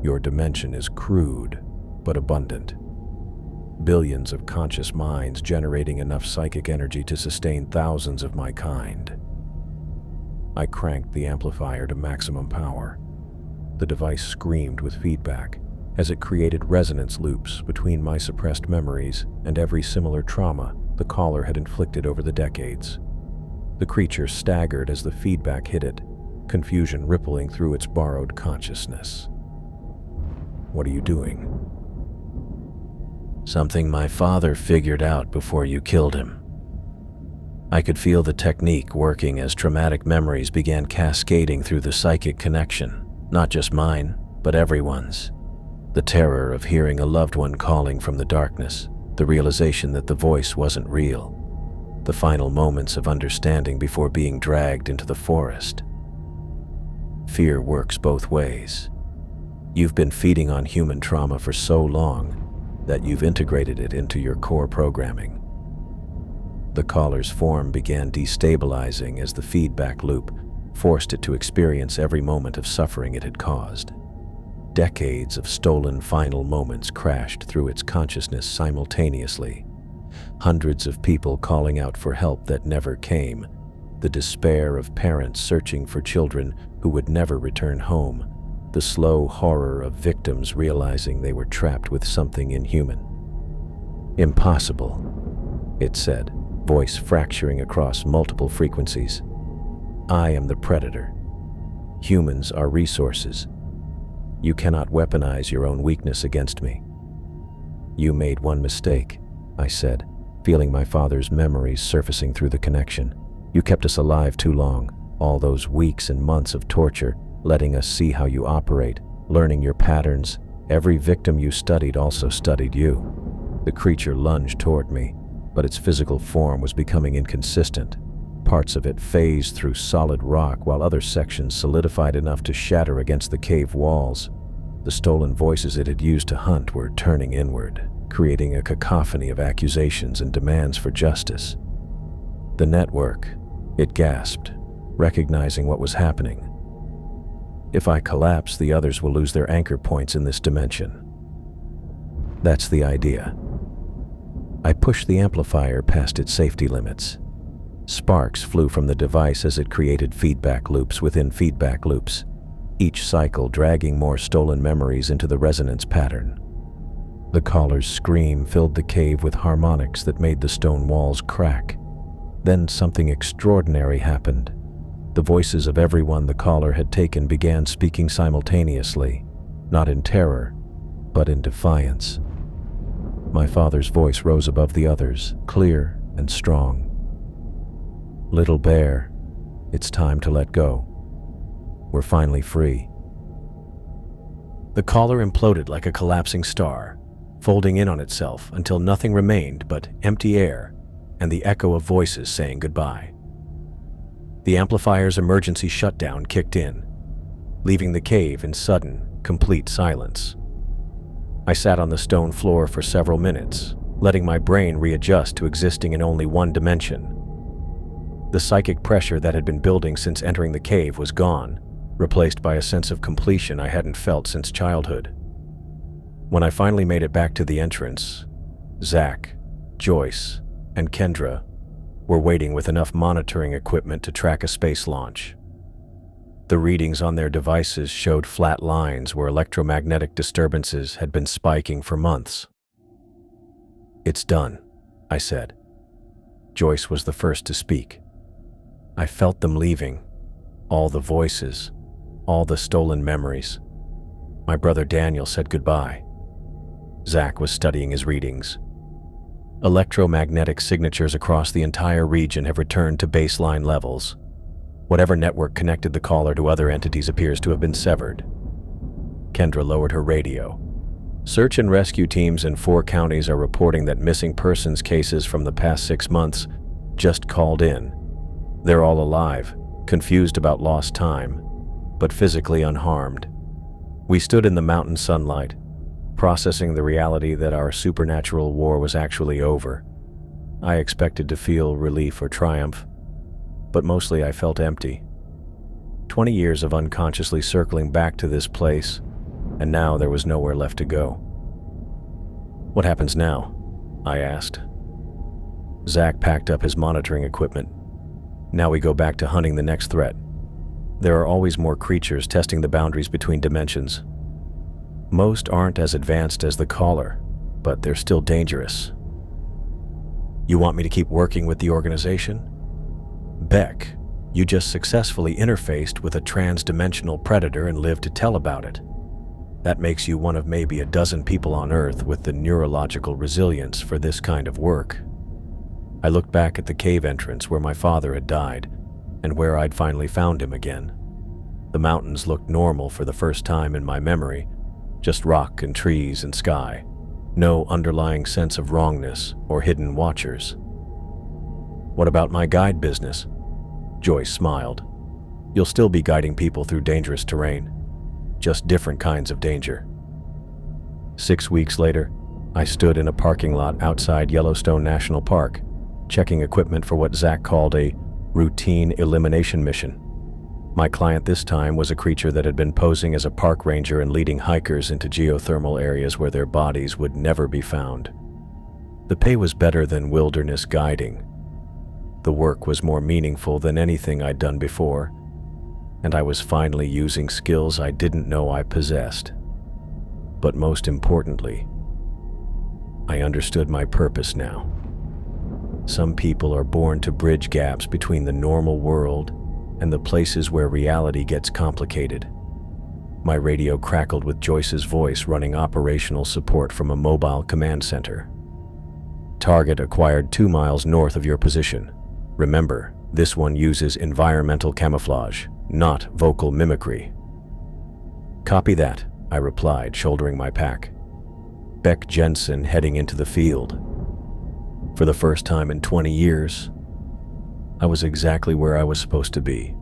"Your dimension is crude, but abundant. Billions of conscious minds generating enough psychic energy to sustain thousands of my kind." I cranked the amplifier to maximum power. The device screamed with feedback as it created resonance loops between my suppressed memories and every similar trauma the caller had inflicted over the decades. The creature staggered as the feedback hit it, confusion rippling through its borrowed consciousness. "What are you doing?" "Something my father figured out before you killed him." I could feel the technique working as traumatic memories began cascading through the psychic connection, not just mine, but everyone's. The terror of hearing a loved one calling from the darkness, the realization that the voice wasn't real, the final moments of understanding before being dragged into the forest. Fear works both ways. You've been feeding on human trauma for so long that you've integrated it into your core programming. The caller's form began destabilizing as the feedback loop forced it to experience every moment of suffering it had caused. Decades of stolen final moments crashed through its consciousness simultaneously. Hundreds of people calling out for help that never came, the despair of parents searching for children who would never return home, the slow horror of victims realizing they were trapped with something inhuman. "Impossible," it said, voice fracturing across multiple frequencies. "I am the predator. Humans are resources. You cannot weaponize your own weakness against me." "You made one mistake," I said, feeling my father's memories surfacing through the connection. "You kept us alive too long, all those weeks and months of torture, letting us see how you operate, learning your patterns. Every victim you studied also studied you." The creature lunged toward me, but its physical form was becoming inconsistent. Parts of it phased through solid rock while other sections solidified enough to shatter against the cave walls. The stolen voices it had used to hunt were turning inward, creating a cacophony of accusations and demands for justice. "The network," it gasped, recognizing what was happening. "If I collapse, the others will lose their anchor points in this dimension." "That's the idea." I pushed the amplifier past its safety limits. Sparks flew from the device as it created feedback loops within feedback loops, each cycle dragging more stolen memories into the resonance pattern. The caller's scream filled the cave with harmonics that made the stone walls crack. Then something extraordinary happened. The voices of everyone the caller had taken began speaking simultaneously, not in terror, but in defiance. My father's voice rose above the others, clear and strong. "Little bear, it's time to let go. We're finally free." The caller imploded like a collapsing star, folding in on itself until nothing remained but empty air and the echo of voices saying goodbye. The amplifier's emergency shutdown kicked in, leaving the cave in sudden, complete silence. I sat on the stone floor for several minutes, letting my brain readjust to existing in only one dimension. The psychic pressure that had been building since entering the cave was gone, replaced by a sense of completion I hadn't felt since childhood. When I finally made it back to the entrance, Zach, Joyce, and Kendra were waiting with enough monitoring equipment to track a space launch. The readings on their devices showed flat lines where electromagnetic disturbances had been spiking for months. "It's done," I said. Joyce was the first to speak. "I felt them leaving. All the voices, all the stolen memories. My brother Daniel said goodbye." Zach was studying his readings. "Electromagnetic signatures across the entire region have returned to baseline levels. Whatever network connected the caller to other entities appears to have been severed." Kendra lowered her radio. "Search and rescue teams in 4 counties are reporting that missing persons cases from the past 6 months just called in. They're all alive, confused about lost time, but physically unharmed." We stood in the mountain sunlight, processing the reality that our supernatural war was actually over. I expected to feel relief or triumph, but mostly I felt empty. 20 years of unconsciously circling back to this place, and now there was nowhere left to go. "What happens now?" I asked. Zach packed up his monitoring equipment. "Now we go back to hunting the next threat. There are always more creatures testing the boundaries between dimensions. Most aren't as advanced as the caller, but they're still dangerous." "You want me to keep working with the organization?" "Beck, you just successfully interfaced with a trans-dimensional predator and lived to tell about it. That makes you one of maybe a dozen people on Earth with the neurological resilience for this kind of work." I looked back at the cave entrance where my father had died, and where I'd finally found him again. The mountains looked normal for the first time in my memory, just rock and trees and sky. No underlying sense of wrongness or hidden watchers. "What about my guide business?" Joyce smiled. "You'll still be guiding people through dangerous terrain, just different kinds of danger." 6 weeks later, I stood in a parking lot outside Yellowstone National Park, checking equipment for what Zach called a routine elimination mission. My client this time was a creature that had been posing as a park ranger and leading hikers into geothermal areas where their bodies would never be found. The pay was better than wilderness guiding. The work was more meaningful than anything I'd done before, and I was finally using skills I didn't know I possessed. But most importantly, I understood my purpose now. Some people are born to bridge gaps between the normal world and the places where reality gets complicated. My radio crackled with Joyce's voice running operational support from a mobile command center. "Target acquired 2 miles north of your position. Remember, this one uses environmental camouflage, not vocal mimicry." "Copy that," I replied, shouldering my pack. Beck Jensen heading into the field. For the first time in 20 years, I was exactly where I was supposed to be.